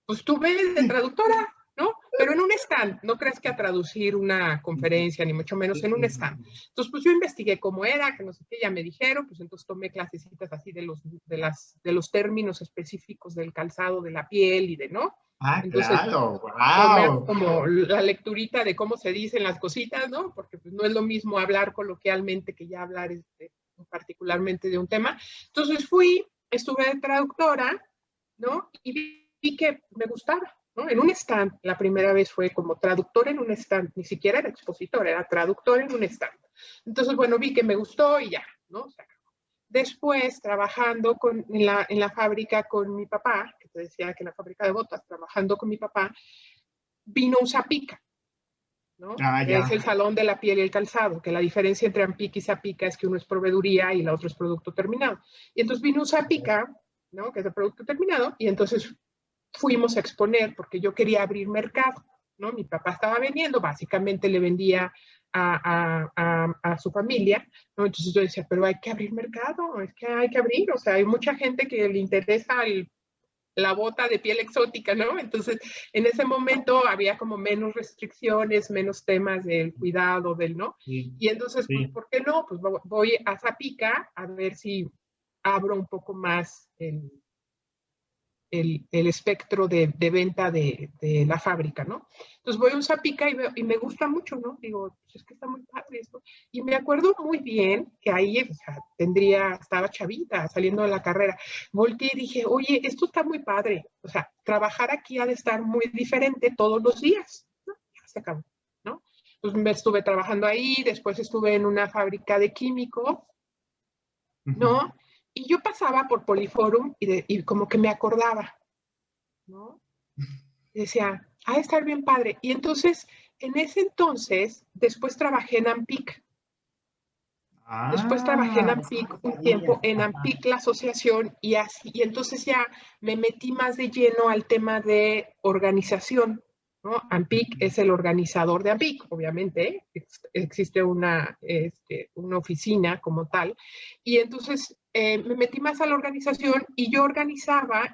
pues tú ves de traductora, ¿no? Pero en un stand, no crees que a traducir una conferencia, ni mucho menos en un stand. Entonces, pues yo investigué cómo era, que no sé qué, ya me dijeron, pues entonces tomé clasecitas así de los términos específicos del calzado de la piel y de, ¿no? Ah, Entonces, claro, tomé wow. como la lecturita de cómo se dicen las cositas, ¿no? Porque pues, no es lo mismo hablar coloquialmente que ya hablar particularmente de un tema. Entonces estuve de traductora, ¿no? Y vi que me gustaba, ¿no? En un stand, la primera vez fue como traductor en un stand, ni siquiera era expositor, era traductor en un stand. Entonces, bueno, vi que me gustó y ya, ¿no? O sea, después, trabajando en la fábrica con mi papá, que te decía que en la fábrica de botas, trabajando con mi papá, vino un Zapica, ¿no? Ah, Que es el ya. salón de la piel y el calzado, que la diferencia entre Ampic y Zapica es que uno es proveeduría y la otra es producto terminado. Y entonces vino un Zapica, ¿no? Que es el producto terminado, y entonces fuimos a exponer porque yo quería abrir mercado, ¿no? Mi papá estaba vendiendo, básicamente le vendía a su familia, ¿no? Entonces yo decía, pero hay que abrir mercado, es que hay que abrir, o sea, hay mucha gente que le interesa la bota de piel exótica, ¿no? Entonces, en ese momento había como menos restricciones, menos temas del cuidado, del, ¿no? Sí, Y entonces, pues, sí. ¿por qué no? Pues voy a Zapica a ver si abro un poco más el espectro venta de la fábrica, ¿no? Entonces voy a un Zapica y me gusta mucho, ¿no? Digo, pues es que está muy padre esto. Y me acuerdo muy bien que ahí, o sea, estaba chavita, saliendo de la carrera. Volteé y dije, oye, esto está muy padre. O sea, trabajar aquí ha de estar muy diferente todos los días, ¿no? Ya se acabó, ¿no? Pues me estuve trabajando ahí, después estuve en una fábrica de químicos, Ujú. ¿no? Y yo pasaba por Poliforum y como que me acordaba, ¿no? Y decía, ha de estar bien padre. Y entonces, en ese entonces, después trabajé en AMPIC. Después trabajé en Ah, eso AMPIC no un sabía. tiempo, en Ajá. AMPIC la asociación, y así, y entonces ya me metí más de lleno al tema de organización, ¿no? AMPIC es el organizador de AMPIC, obviamente, existe una oficina como tal, y entonces me metí más a la organización y yo organizaba,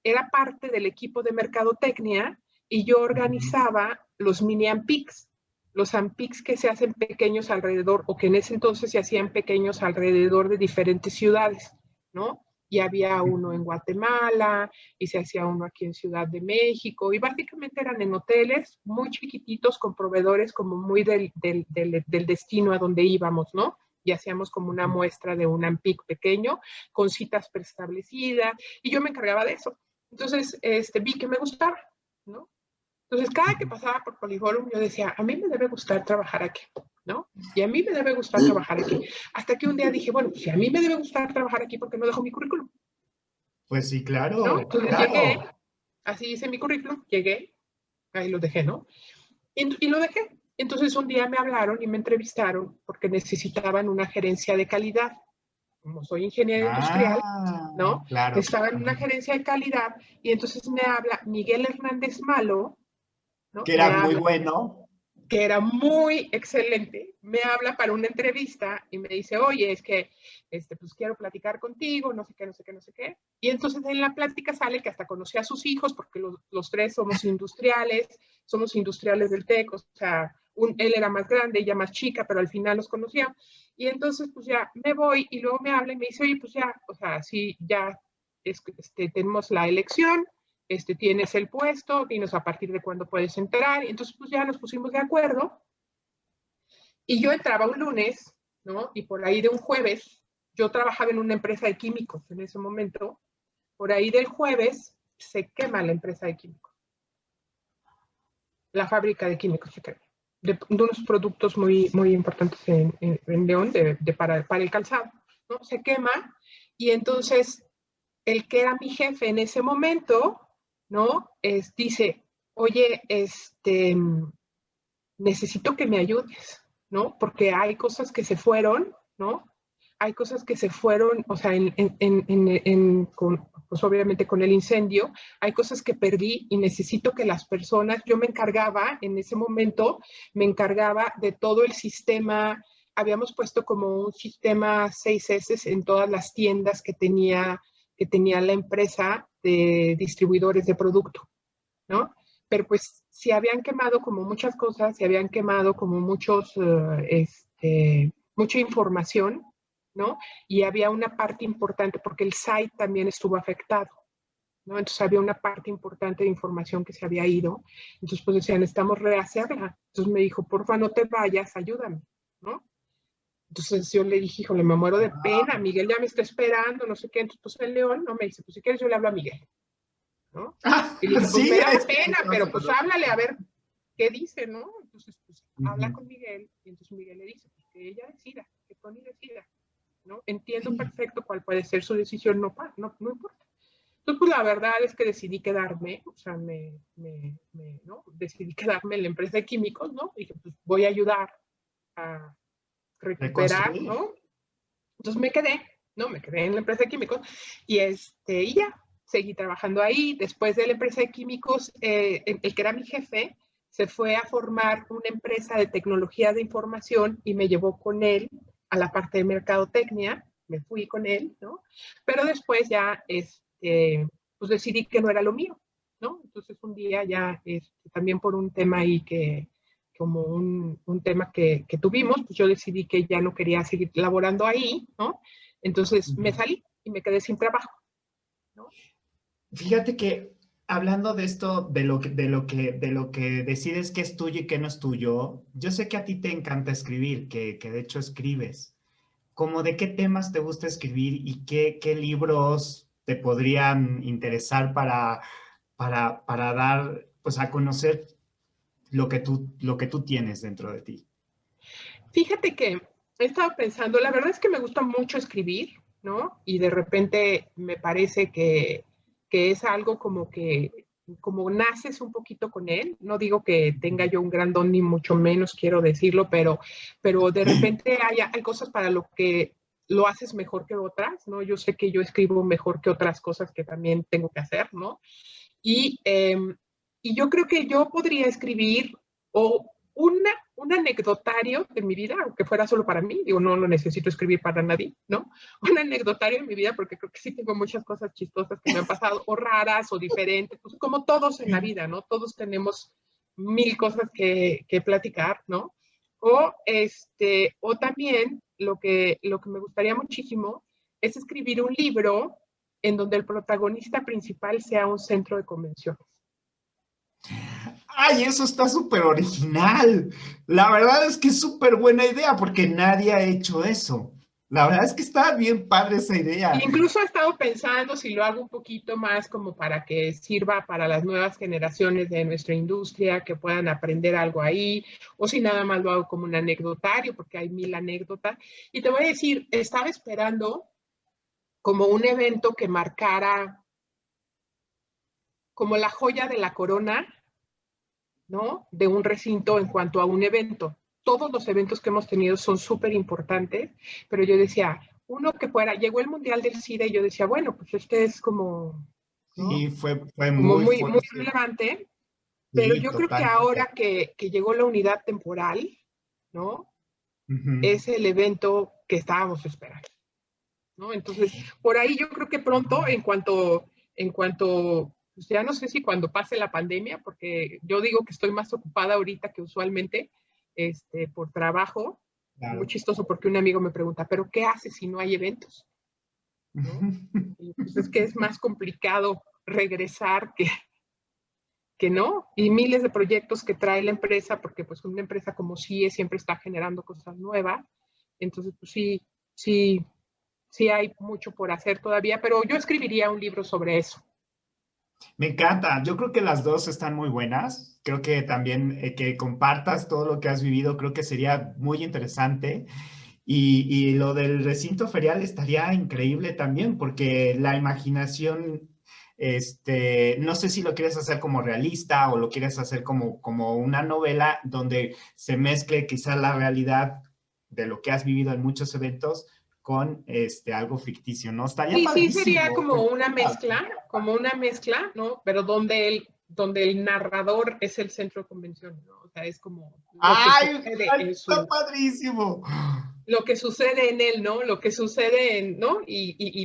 era parte del equipo de mercadotecnia y yo organizaba los mini Ampics, los Ampics que se hacen pequeños alrededor, o que en ese entonces se hacían pequeños alrededor de diferentes ciudades, ¿no? Y había uno en Guatemala, y se hacía uno aquí en Ciudad de México, y básicamente eran en hoteles muy chiquititos con proveedores como muy del destino a donde íbamos, ¿no? Y hacíamos como una muestra de un Ampic pequeño, con citas preestablecidas, y yo me encargaba de eso. Entonces, vi que me gustaba, ¿no? Entonces, cada que pasaba por Poliforum, yo decía, a mí me debe gustar trabajar aquí, ¿no? Y a mí me debe gustar trabajar aquí. Hasta que un día dije, bueno, si a mí me debe gustar trabajar aquí, ¿por qué no dejo mi currículum? Pues sí, ¿No? claro, Entonces claro. llegué, así hice mi currículum, llegué, ahí lo dejé, ¿no? Y lo dejé. Entonces un día me hablaron y me entrevistaron porque necesitaban una gerencia de calidad. Como soy ingeniero industrial, ¿no? Claro. Estaba en una gerencia de calidad y entonces me habla Miguel Hernández Malo, ¿no? Que Me era muy habla, bueno. que era muy excelente, me habla para una entrevista y me dice, oye, es que pues quiero platicar contigo, no sé qué, no sé qué, no sé qué. Y entonces en la plática sale que hasta conocí a sus hijos, porque los tres somos industriales del TEC, o sea, él era más grande, ella más chica, pero al final los conocía. Y entonces pues ya me voy y luego me habla y me dice, oye, pues ya, o sea, sí, ya tenemos la elección, tienes el puesto, dinos a partir de cuándo puedes entrar. Y entonces, pues ya nos pusimos de acuerdo. Y yo entraba un lunes, ¿no? Y por ahí de un jueves, yo trabajaba en una empresa de químicos en ese momento. Por ahí del jueves se quema la empresa de químicos. La fábrica de químicos se quema. De unos productos muy, muy importantes en León para el calzado, ¿no? Se quema. Y entonces, el que era mi jefe en ese momento, ¿no? Dice, oye, necesito que me ayudes, ¿no? Porque hay cosas que se fueron, ¿no? Hay cosas que se fueron, o sea, pues obviamente con el incendio, hay cosas que perdí y necesito que las personas, yo me encargaba, en ese momento, me encargaba de todo el sistema, habíamos puesto como un sistema 6S en todas las tiendas que tenía la empresa de distribuidores de producto, ¿no? Pero pues se habían quemado como muchas cosas, se habían quemado como mucha información, ¿no? Y había una parte importante, porque el site también estuvo afectado, ¿no? Entonces había una parte importante de información que se había ido. Entonces pues decían, necesitamos rehacerla. Entonces me dijo, porfa, no te vayas, ayúdame, ¿no? Entonces yo le dije, híjole, me muero de pena, Miguel ya me está esperando, no sé qué. Entonces pues el León, ¿no? Me dice, pues si quieres yo le hablo a Miguel, ¿no? Y le dije, pues Sí, me da es que pena, pero pues háblale a ver qué dice, ¿no? Entonces, pues habla con Miguel y entonces Miguel le dice, pues que ella decida, que Tony decida, ¿no? Entiendo perfecto cuál puede ser su decisión, no importa. Entonces, pues la verdad es que decidí quedarme, o sea, ¿no? Decidí quedarme en la empresa de químicos, ¿no? Y dije, pues voy a ayudar a recuperar, reconstruir. ¿no? Entonces me quedé, ¿no? Me quedé en la empresa de químicos y ya, seguí trabajando ahí. Después de la empresa de químicos, el que era mi jefe se fue a formar una empresa de tecnología de información y me llevó con él a la parte de mercadotecnia. Me fui con él, ¿no? Pero después ya, pues decidí que no era lo mío, ¿no? Entonces un día ya, también por un tema ahí como un tema que tuvimos, pues yo decidí que ya no quería seguir laborando ahí, ¿no? Entonces me salí y me quedé sin trabajo, ¿no? Fíjate que hablando de esto, de lo que decides que es tuyo y que no es tuyo, yo sé que a ti te encanta escribir, que de hecho escribes. ¿Cómo de qué temas te gusta escribir y qué libros te podrían interesar para dar, pues a conocer lo que tú tienes dentro de ti? Fíjate que he estado pensando, la verdad es que me gusta mucho escribir, ¿no? Y de repente me parece que es algo como naces un poquito con él. No digo que tenga yo un gran don, ni mucho menos quiero decirlo, pero de repente hay cosas para lo que lo haces mejor que otras, ¿no? Yo sé que yo escribo mejor que otras cosas que también tengo que hacer, ¿no? Y, eh, y yo creo que yo podría escribir o un anecdotario de mi vida, aunque fuera solo para mí, digo, no lo necesito escribir para nadie, ¿no? Un anecdotario de mi vida, porque creo que sí tengo muchas cosas chistosas que me han pasado, o raras, o diferentes, pues como todos en la vida, ¿no? Todos tenemos mil cosas que platicar, ¿no? O también lo que me gustaría muchísimo es escribir un libro en donde el protagonista principal sea un centro de convenciones. ¡Ay, eso está súper original! La verdad es que es súper buena idea porque nadie ha hecho eso. La verdad es que está bien padre esa idea. Incluso he estado pensando si lo hago un poquito más como para que sirva para las nuevas generaciones de nuestra industria, que puedan aprender algo ahí, o si nada más lo hago como un anecdotario, porque hay mil anécdotas. Y te voy a decir, estaba esperando como un evento que marcara como la joya de la corona, ¿no? De un recinto en cuanto a un evento. Todos los eventos que hemos tenido son súper importantes, pero yo decía, uno que fuera, llegó el Mundial del SIDA y yo decía, bueno, pues este es como, Sí, ¿no? fue Como muy muy, muy fuerte. relevante, pero Sí, yo creo que totalmente. ahora que llegó la unidad temporal, ¿no? Ujú. Es el evento que estábamos esperando, ¿no? Entonces, por ahí yo creo que pronto, en cuanto, pues ya no sé si cuando pase la pandemia, porque yo digo que estoy más ocupada ahorita que usualmente, por trabajo. Muy Claro. chistoso porque un amigo me pregunta, ¿pero qué haces si no hay eventos? ¿No? Y pues es que es más complicado regresar que no, y miles de proyectos que trae la empresa, porque pues una empresa como CIE siempre está generando cosas nuevas, entonces pues sí, sí, sí hay mucho por hacer todavía, pero yo escribiría un libro sobre eso. Me encanta. Yo creo que las dos están muy buenas. Creo que también que compartas todo lo que has vivido, creo que sería muy interesante. Y lo del recinto ferial estaría increíble también, porque la imaginación, no sé si lo quieres hacer como realista o lo quieres hacer como una novela donde se mezcle quizá la realidad de lo que has vivido en muchos eventos con algo ficticio, ¿no? Estaría Sí, sí, sería padrísimo. como una mezcla, ¿no? Pero donde el narrador es el centro de convenciones, ¿no? O sea, es como lo que ¡Ay! sucede ¡Ay, en está su, padrísimo! lo que sucede en él, ¿no? Lo que sucede ¿no?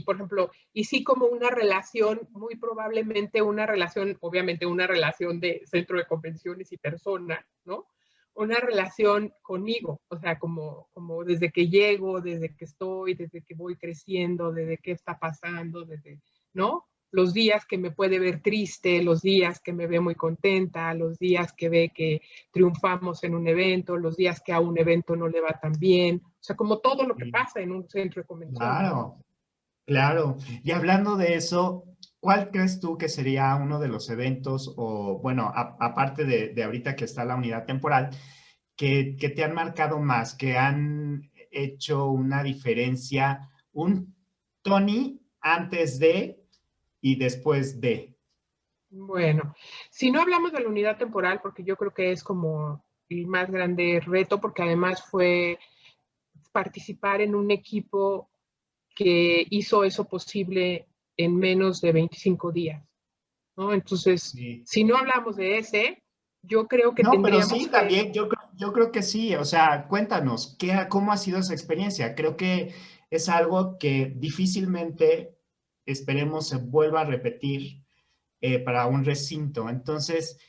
Por ejemplo, y sí como una relación, muy probablemente una relación, obviamente una relación de centro de convenciones y persona, ¿no? Una relación conmigo, o sea, como desde que llego, desde que estoy, desde que voy creciendo, desde qué está pasando, ¿no? Los días que me puede ver triste, los días que me ve muy contenta, los días que ve que triunfamos en un evento, los días que a un evento no le va tan bien, o sea, como todo lo que Sí, pasa en un centro de convenciones, ¿no? claro. Claro, y hablando de eso, ¿cuál crees tú que sería uno de los eventos o, bueno, aparte de ahorita que está la unidad temporal, que te han marcado más, que han hecho una diferencia, un Tony antes de y después de? Bueno, si no hablamos de la unidad temporal, porque yo creo que es como el más grande reto, porque además fue participar en un equipo que hizo eso posible en menos de 25 días, ¿no? Entonces, Sí. si no hablamos de ese, yo creo que No, pero tendríamos sí, que. también yo creo que sí. O sea, cuéntanos, ¿cómo ha sido esa experiencia? Creo que es algo que difícilmente esperemos se vuelva a repetir para un recinto. Entonces,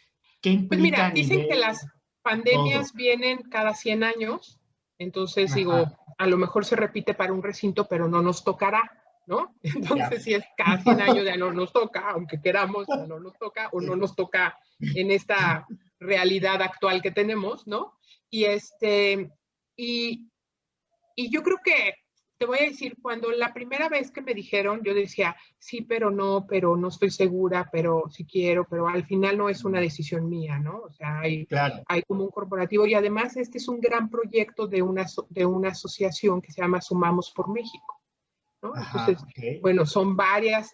¿qué Pues implica mira, a dicen que nivel las todo? pandemias vienen cada 100 años, entonces Ajá, digo, a lo mejor se repite para un recinto, pero no nos tocará, ¿no? ya. Entonces, si es cada 100 años ya no nos toca, aunque queramos, ya no nos toca, o no Sí. nos toca en esta realidad actual que tenemos, ¿no? Y y, y yo creo que, te voy a decir, cuando la primera vez que me dijeron, yo decía, sí, pero no estoy segura, pero sí quiero, pero al final no es una decisión mía, ¿no? O sea, Claro. hay como un corporativo y además este es un gran proyecto de una asociación que se llama Sumamos por México, ¿no? Ajá, Entonces, ok. bueno, son varias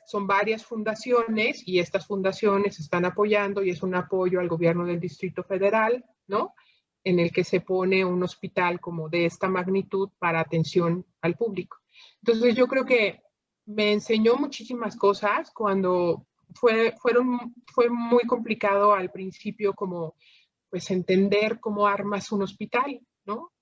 fundaciones y estas fundaciones están apoyando y es un apoyo al gobierno del Distrito Federal, ¿no? En el que se pone un hospital como de esta magnitud para atención al público. Entonces, yo creo que me enseñó muchísimas cosas cuando fue muy complicado al principio como pues entender cómo armas un hospital, ¿no?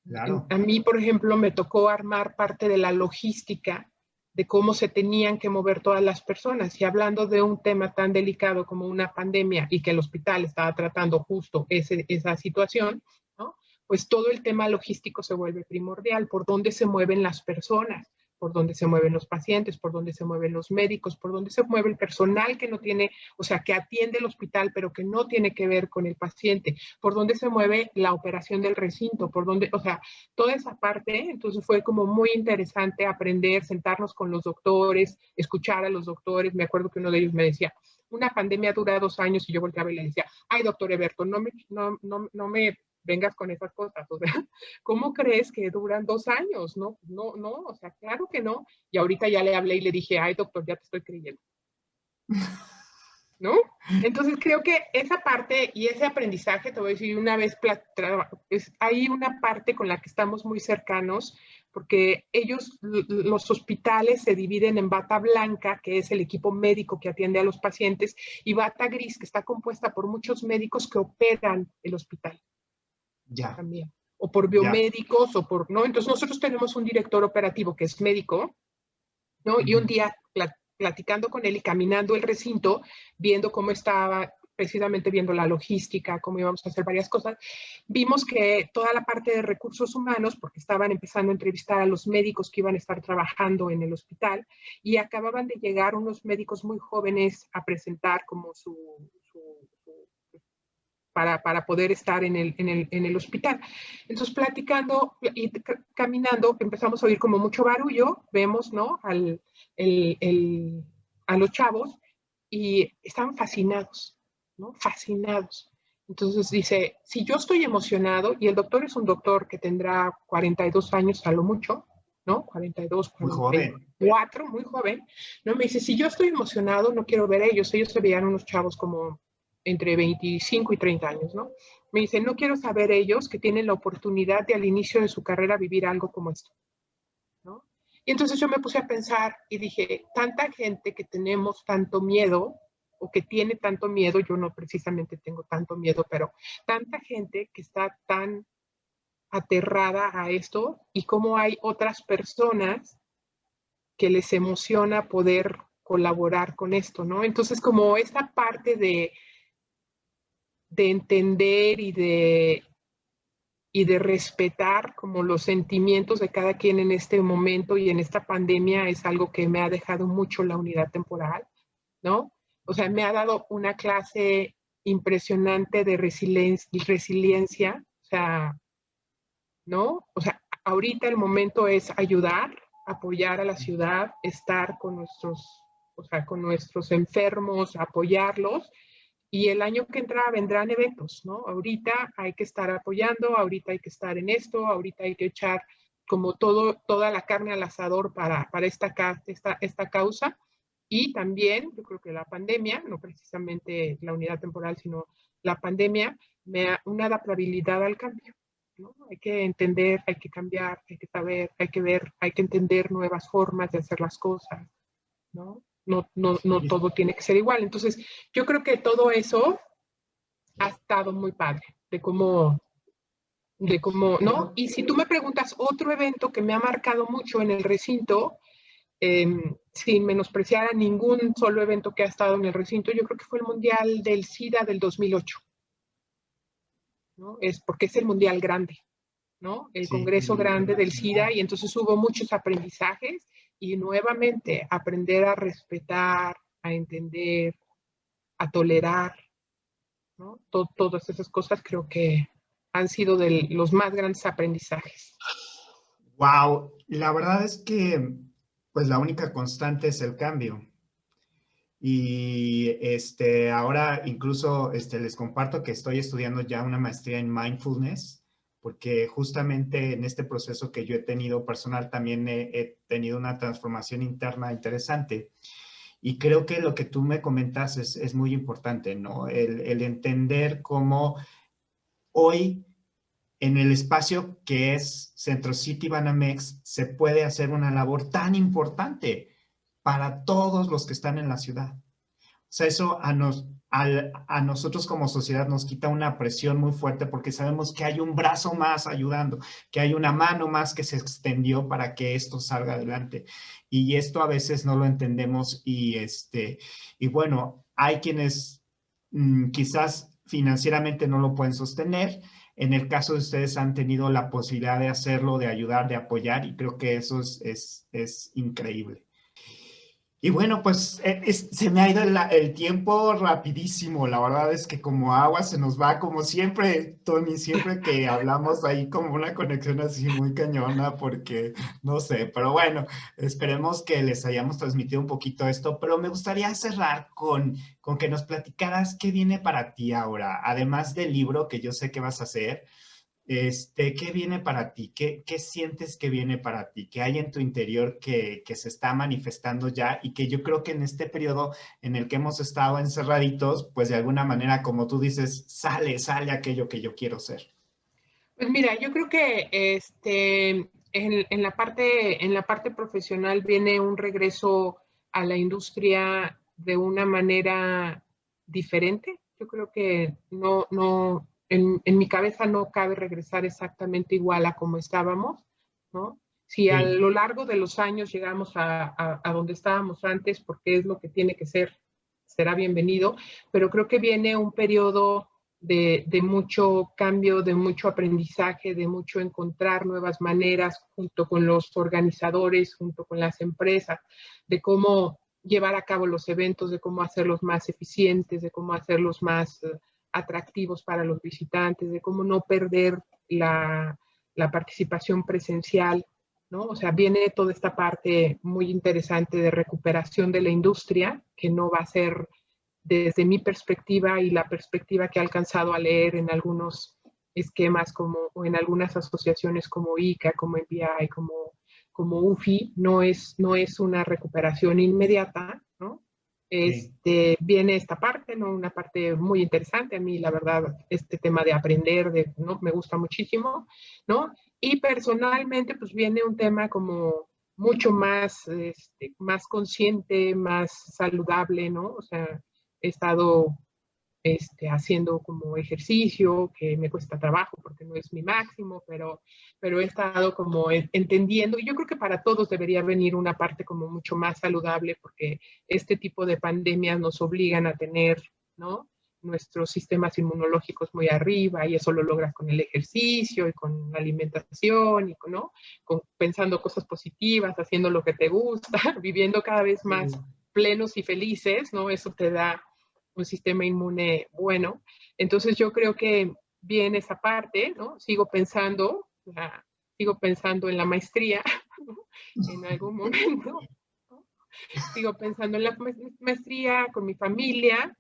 Claro. A mí, por ejemplo, me tocó armar parte de la logística de cómo se tenían que mover todas las personas. Y hablando de un tema tan delicado como una pandemia y que el hospital estaba tratando justo esa situación, ¿no? Pues todo el tema logístico se vuelve primordial, por dónde se mueven las personas, por dónde se mueven los pacientes, por dónde se mueven los médicos, por dónde se mueve el personal que no tiene, o sea, que atiende el hospital, pero que no tiene que ver con el paciente, por dónde se mueve la operación del recinto, por dónde, o sea, toda esa parte. Entonces fue como muy interesante aprender, sentarnos con los doctores, escuchar a los doctores. Me acuerdo que uno de ellos me decía, una pandemia dura 2 años, y yo volteaba y le decía, ay, doctor Eberto, no me vengas con esas cosas, o sea, ¿cómo crees que duran 2 años? No, o sea, claro que no. Y ahorita ya le hablé y le dije, ay, doctor, ya te estoy creyendo, ¿no? Entonces creo que esa parte y ese aprendizaje, te voy a decir una vez, hay una parte con la que estamos muy cercanos, porque los hospitales se dividen en bata blanca, que es el equipo médico que atiende a los pacientes, y bata gris, que está compuesta por muchos médicos que operan el hospital Ya, también, o por ya. biomédicos, ¿no? Entonces nosotros tenemos un director operativo que es médico, ¿no? Y un Ujú. día platicando con él y caminando el recinto, viendo cómo estaba, precisamente viendo la logística, cómo íbamos a hacer varias cosas, vimos que toda la parte de recursos humanos, porque estaban empezando a entrevistar a los médicos que iban a estar trabajando en el hospital, y acababan de llegar unos médicos muy jóvenes a presentar como para poder estar en el hospital. Entonces, platicando y caminando, empezamos a oír como mucho barullo, vemos, ¿no? A los chavos, y estaban fascinados, ¿no? Fascinados. Entonces dice, si yo estoy emocionado, y el doctor es un doctor que tendrá 42 años a lo mucho, ¿no? 42, Muy joven. 44, muy joven, ¿no? Me dice, si yo estoy emocionado, no quiero ver a ellos. Ellos se veían unos chavos como entre 25 y 30 años, ¿no? Me dice, no quiero saber ellos que tienen la oportunidad de al inicio de su carrera vivir algo como esto, ¿no? Y entonces yo me puse a pensar y dije, tanta gente que tenemos tanto miedo, o que tiene tanto miedo, yo no precisamente tengo tanto miedo, pero tanta gente que está tan aterrada a esto, y cómo hay otras personas que les emociona poder colaborar con esto, ¿no? Entonces, como esta parte de entender y de respetar como los sentimientos de cada quien en este momento y en esta pandemia es algo que me ha dejado mucho la unidad temporal, ¿no? O sea, me ha dado una clase impresionante de resiliencia, o sea, ¿no? O sea, ahorita el momento es ayudar, apoyar a la ciudad, estar con o sea, con nuestros enfermos, apoyarlos, y el año que entra vendrán eventos, ¿no? Ahorita hay que estar apoyando, ahorita hay que estar en esto, ahorita hay que echar como toda la carne al asador para esta causa. Y también yo creo que la pandemia, no precisamente la unidad temporal, sino la pandemia, me da una adaptabilidad al cambio, ¿no? Hay que entender, hay que cambiar, hay que saber, hay que ver, hay que entender nuevas formas de hacer las cosas, ¿no? No Y todo tiene que ser igual. Entonces, yo creo que todo eso ha estado muy padre, ¿no? Y si tú me preguntas otro evento que me ha marcado mucho en el recinto, eh, sin menospreciar a ningún solo evento que ha estado en el recinto, yo creo que fue el Mundial del SIDA del 2008, ¿no? Es porque es el Mundial grande, ¿no? El sí, Congreso Grande del SIDA, y entonces hubo muchos aprendizajes, y nuevamente aprender a respetar, a entender, a tolerar, ¿no? Todas esas cosas creo que han sido de los más grandes aprendizajes. wow, la verdad es que pues la única constante es el cambio. Y ahora incluso les comparto que estoy estudiando ya una maestría en mindfulness, porque justamente en este proceso que yo he tenido personal también he tenido una transformación interna interesante. Y creo que lo que tú me comentas es muy importante, ¿no? El entender cómo hoy en el espacio que es Centro City Banamex se puede hacer una labor tan importante para todos los que están en la ciudad. O sea, eso a nosotros como sociedad nos quita una presión muy fuerte porque sabemos que hay un brazo más ayudando, que hay una mano más que se extendió para que esto salga adelante. Y esto a veces no lo entendemos y bueno, hay quienes quizás financieramente no lo pueden sostener. En el caso de ustedes han tenido la posibilidad de hacerlo, de ayudar, de apoyar y creo que eso es increíble. Y bueno, pues se me ha ido el tiempo rapidísimo. La verdad es que como agua se nos va, como siempre, Tony, siempre que hablamos hay como una conexión así muy cañona, porque no sé, pero bueno, esperemos que les hayamos transmitido un poquito esto, pero me gustaría cerrar con que nos platicaras qué viene para ti ahora, además del libro que yo sé que vas a hacer. ¿Qué viene para ti? ¿Qué sientes que viene para ti? ¿Qué hay en tu interior que se está manifestando ya y que yo creo que en este periodo en el que hemos estado encerraditos, pues de alguna manera, como tú dices, sale aquello que yo quiero ser? Pues mira, yo creo que en la parte profesional viene un regreso a la industria de una manera diferente. Yo creo que en mi cabeza no cabe regresar exactamente igual a como estábamos, ¿no? Si a Sí, lo largo de los años llegamos a donde estábamos antes, porque es lo que tiene que ser, será bienvenido, pero creo que viene un periodo de mucho cambio, de mucho aprendizaje, de mucho encontrar nuevas maneras junto con los organizadores, junto con las empresas, de cómo llevar a cabo los eventos, de cómo hacerlos más eficientes, de cómo hacerlos más atractivos para los visitantes, de cómo no perder la participación presencial, ¿no? O sea, viene toda esta parte muy interesante de recuperación de la industria, que no va a ser desde mi perspectiva y la perspectiva que he alcanzado a leer en algunos esquemas como, o en algunas asociaciones como ICA, como MBI, como UFI, no es una recuperación inmediata, ¿no? sí. Viene esta parte, ¿no? Una parte muy interesante. A mí, la verdad, este tema de aprender, ¿no? Me gusta muchísimo, ¿no? Y personalmente, pues viene un tema como mucho más, más consciente, más saludable, ¿no? O sea, he estado haciendo como ejercicio, que me cuesta trabajo porque no es mi máximo, pero he estado como entendiendo, y yo creo que para todos debería venir una parte como mucho más saludable, porque este tipo de pandemias nos obligan a tener, ¿no? Nuestros sistemas inmunológicos muy arriba, y eso lo logras con el ejercicio y con la alimentación, y ¿no? Pensando cosas positivas, haciendo lo que te gusta, viviendo cada vez más Sí. plenos y felices, ¿no? Eso te da un sistema inmune bueno. Entonces yo creo que viene esa parte, ¿no? Sigo pensando en la maestría, ¿no? En algún momento, ¿no? Sigo pensando en la maestría con mi familia,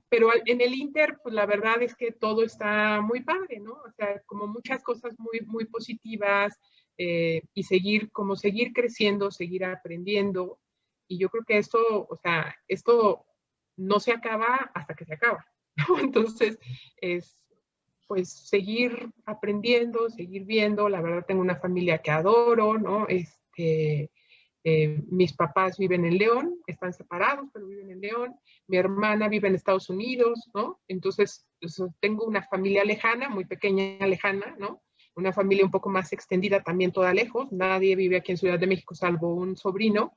pero en el Inter, pues la verdad es que todo está muy padre, ¿no? O sea, como muchas cosas muy, muy positivas, y seguir creciendo, seguir aprendiendo. Y yo creo que esto, o sea, esto no se acaba hasta que se acaba, ¿no? Entonces, es pues seguir aprendiendo, seguir viendo. La verdad tengo una familia que adoro, ¿no? Mis papás viven en León, están separados, pero viven en León. Mi hermana vive en Estados Unidos, ¿no? Entonces, pues, tengo una familia lejana, muy pequeña, lejana, ¿no? Una familia un poco más extendida, también toda lejos. Nadie vive aquí en Ciudad de México, salvo un sobrino,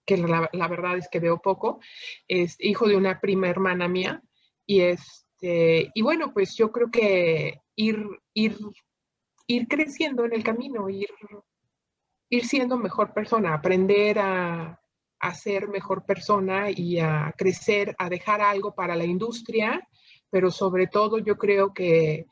que la verdad es que veo poco. Es hijo de una prima hermana mía. Y bueno, pues yo creo que ir creciendo en el camino, ir siendo mejor persona, aprender a ser mejor persona y a crecer, a dejar algo para la industria, pero sobre todo yo creo que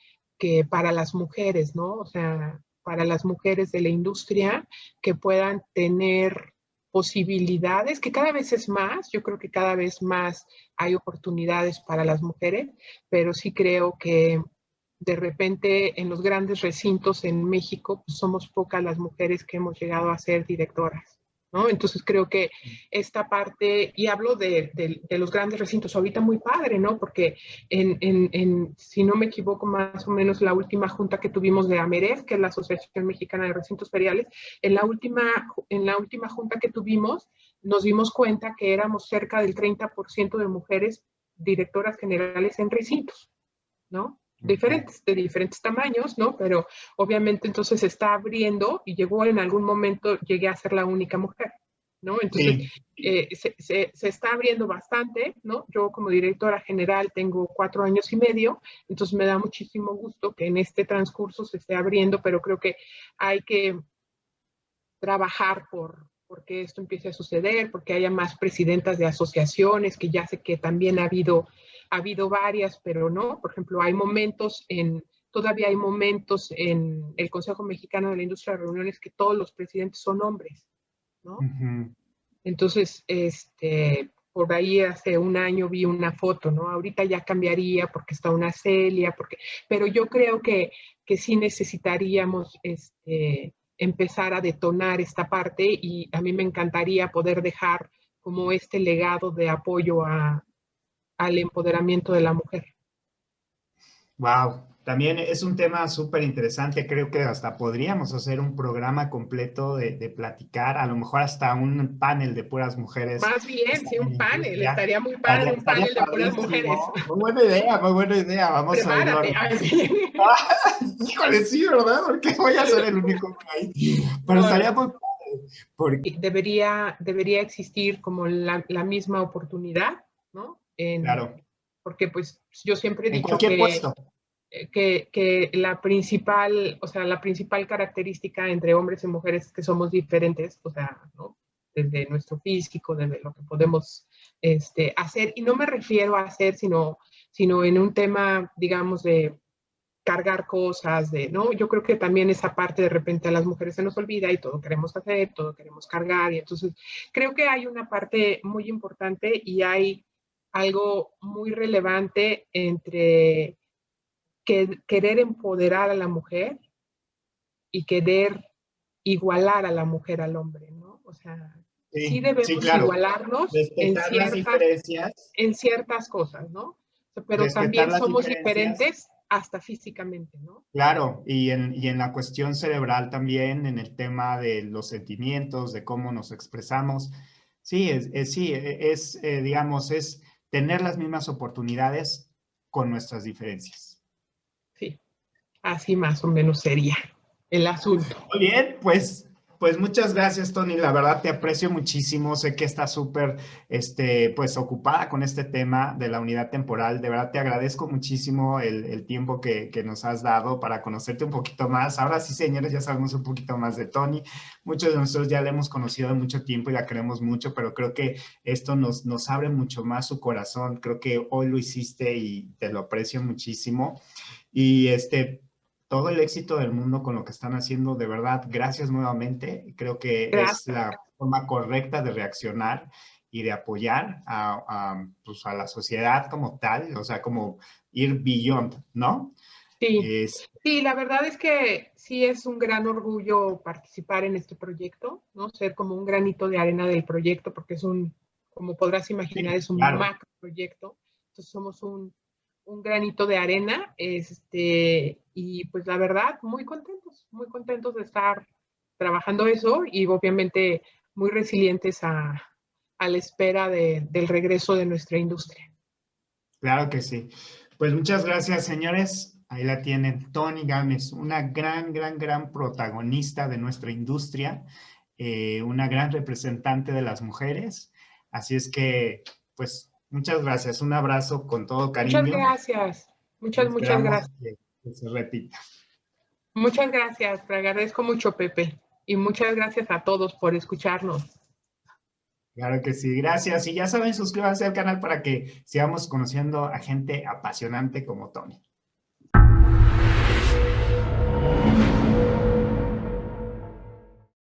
para las mujeres, ¿no? O sea, para las mujeres de la industria que puedan tener posibilidades, que cada vez es más, yo creo que cada vez más hay oportunidades para las mujeres, pero sí creo que de repente en los grandes recintos en México, pues somos pocas las mujeres que hemos llegado a ser directoras. ¿no? Entonces creo que esta parte, y hablo de los grandes recintos, ahorita muy padre, ¿no? Porque si no me equivoco, más o menos la última junta que tuvimos de AMEREF, que es la Asociación Mexicana de Recintos Feriales, en la última junta que tuvimos, nos dimos cuenta que éramos cerca del 30% de mujeres directoras generales en recintos, ¿no? De diferentes tamaños, ¿no? Pero obviamente entonces se está abriendo y en algún momento llegué a ser la única mujer, ¿no? Entonces se está abriendo bastante, ¿no? Yo como directora general tengo 4 años y medio, entonces me da muchísimo gusto que en este transcurso se esté abriendo, pero creo que hay que trabajar porque esto empiece a suceder, porque haya más presidentas de asociaciones, que ya sé que también ha habido varias, pero no. Por ejemplo, todavía hay momentos en el Consejo Mexicano de la Industria de Reuniones que todos los presidentes son hombres, ¿no? Entonces, por ahí hace un año vi una foto, ¿no? Ahorita ya cambiaría porque está una Celia, pero yo creo que sí necesitaríamos empezar a detonar esta parte, y a mí me encantaría poder dejar como este legado de apoyo al empoderamiento de la mujer. Wow, también es un tema súper interesante. Creo que hasta podríamos hacer un programa completo de platicar, a lo mejor hasta un panel de puras mujeres. Más bien, sí, un panel, estaría muy padre, un panel de puras mujeres. Muy buena idea, vamos Prepárate, a verlo. Híjole, sí, ¿verdad? Porque voy a ser el único ahí. Pero estaría muy padre. Porque debería existir como la misma oportunidad, ¿no? Claro. Porque pues yo siempre he dicho puesto. que la principal característica entre hombres y mujeres es que somos diferentes, o sea, ¿no? Desde nuestro físico, desde lo que podemos hacer, y no me refiero a hacer, sino en un tema, digamos, de cargar cosas, ¿no? Yo creo que también esa parte de repente a las mujeres se nos olvida y todo queremos hacer, todo queremos cargar, y entonces creo que hay una parte muy importante y hay algo muy relevante entre querer empoderar a la mujer y querer igualar a la mujer al hombre, ¿no? O sea, sí debemos igualarnos en ciertas cosas, ¿no? Pero también somos diferentes hasta físicamente, ¿no? Claro, y en la cuestión cerebral también, en el tema de los sentimientos, de cómo nos expresamos. Sí, digamos, es tener las mismas oportunidades con nuestras diferencias. Sí, así más o menos sería el asunto. Muy bien, pues muchas gracias, Tony. La verdad te aprecio muchísimo. Sé que estás súper, pues ocupada con este tema de la unidad temporal. De verdad te agradezco muchísimo el tiempo que nos has dado para conocerte un poquito más. Ahora sí, señores, ya sabemos un poquito más de Tony. Muchos de nosotros ya la hemos conocido de mucho tiempo y la queremos mucho, pero creo que esto nos abre mucho más su corazón. Creo que hoy lo hiciste y te lo aprecio muchísimo. Y todo el éxito del mundo con lo que están haciendo, de verdad, gracias nuevamente. Creo que es la forma correcta de reaccionar y de apoyar pues a la sociedad como tal, o sea, como ir beyond, ¿no? Sí, sí, la verdad es que sí es un gran orgullo participar en este proyecto, ¿no? Ser como un granito de arena del proyecto, porque es como podrás imaginar, es un macro proyecto. Entonces somos un granito de arena, y pues la verdad, muy contentos de estar trabajando eso, y obviamente muy resilientes a la espera del regreso de nuestra industria. Claro que sí. Pues muchas gracias, señores. Ahí la tienen, Tony Gámez, una gran protagonista de nuestra industria, una gran representante de las mujeres. Así es que, pues, muchas gracias. Un abrazo con todo cariño. Muchas gracias. Muchas gracias. Que se repita. Muchas gracias. Te agradezco mucho, Pepe. Y muchas gracias a todos por escucharnos. Claro que sí, gracias. Y ya saben, suscríbanse al canal para que sigamos conociendo a gente apasionante como Tony.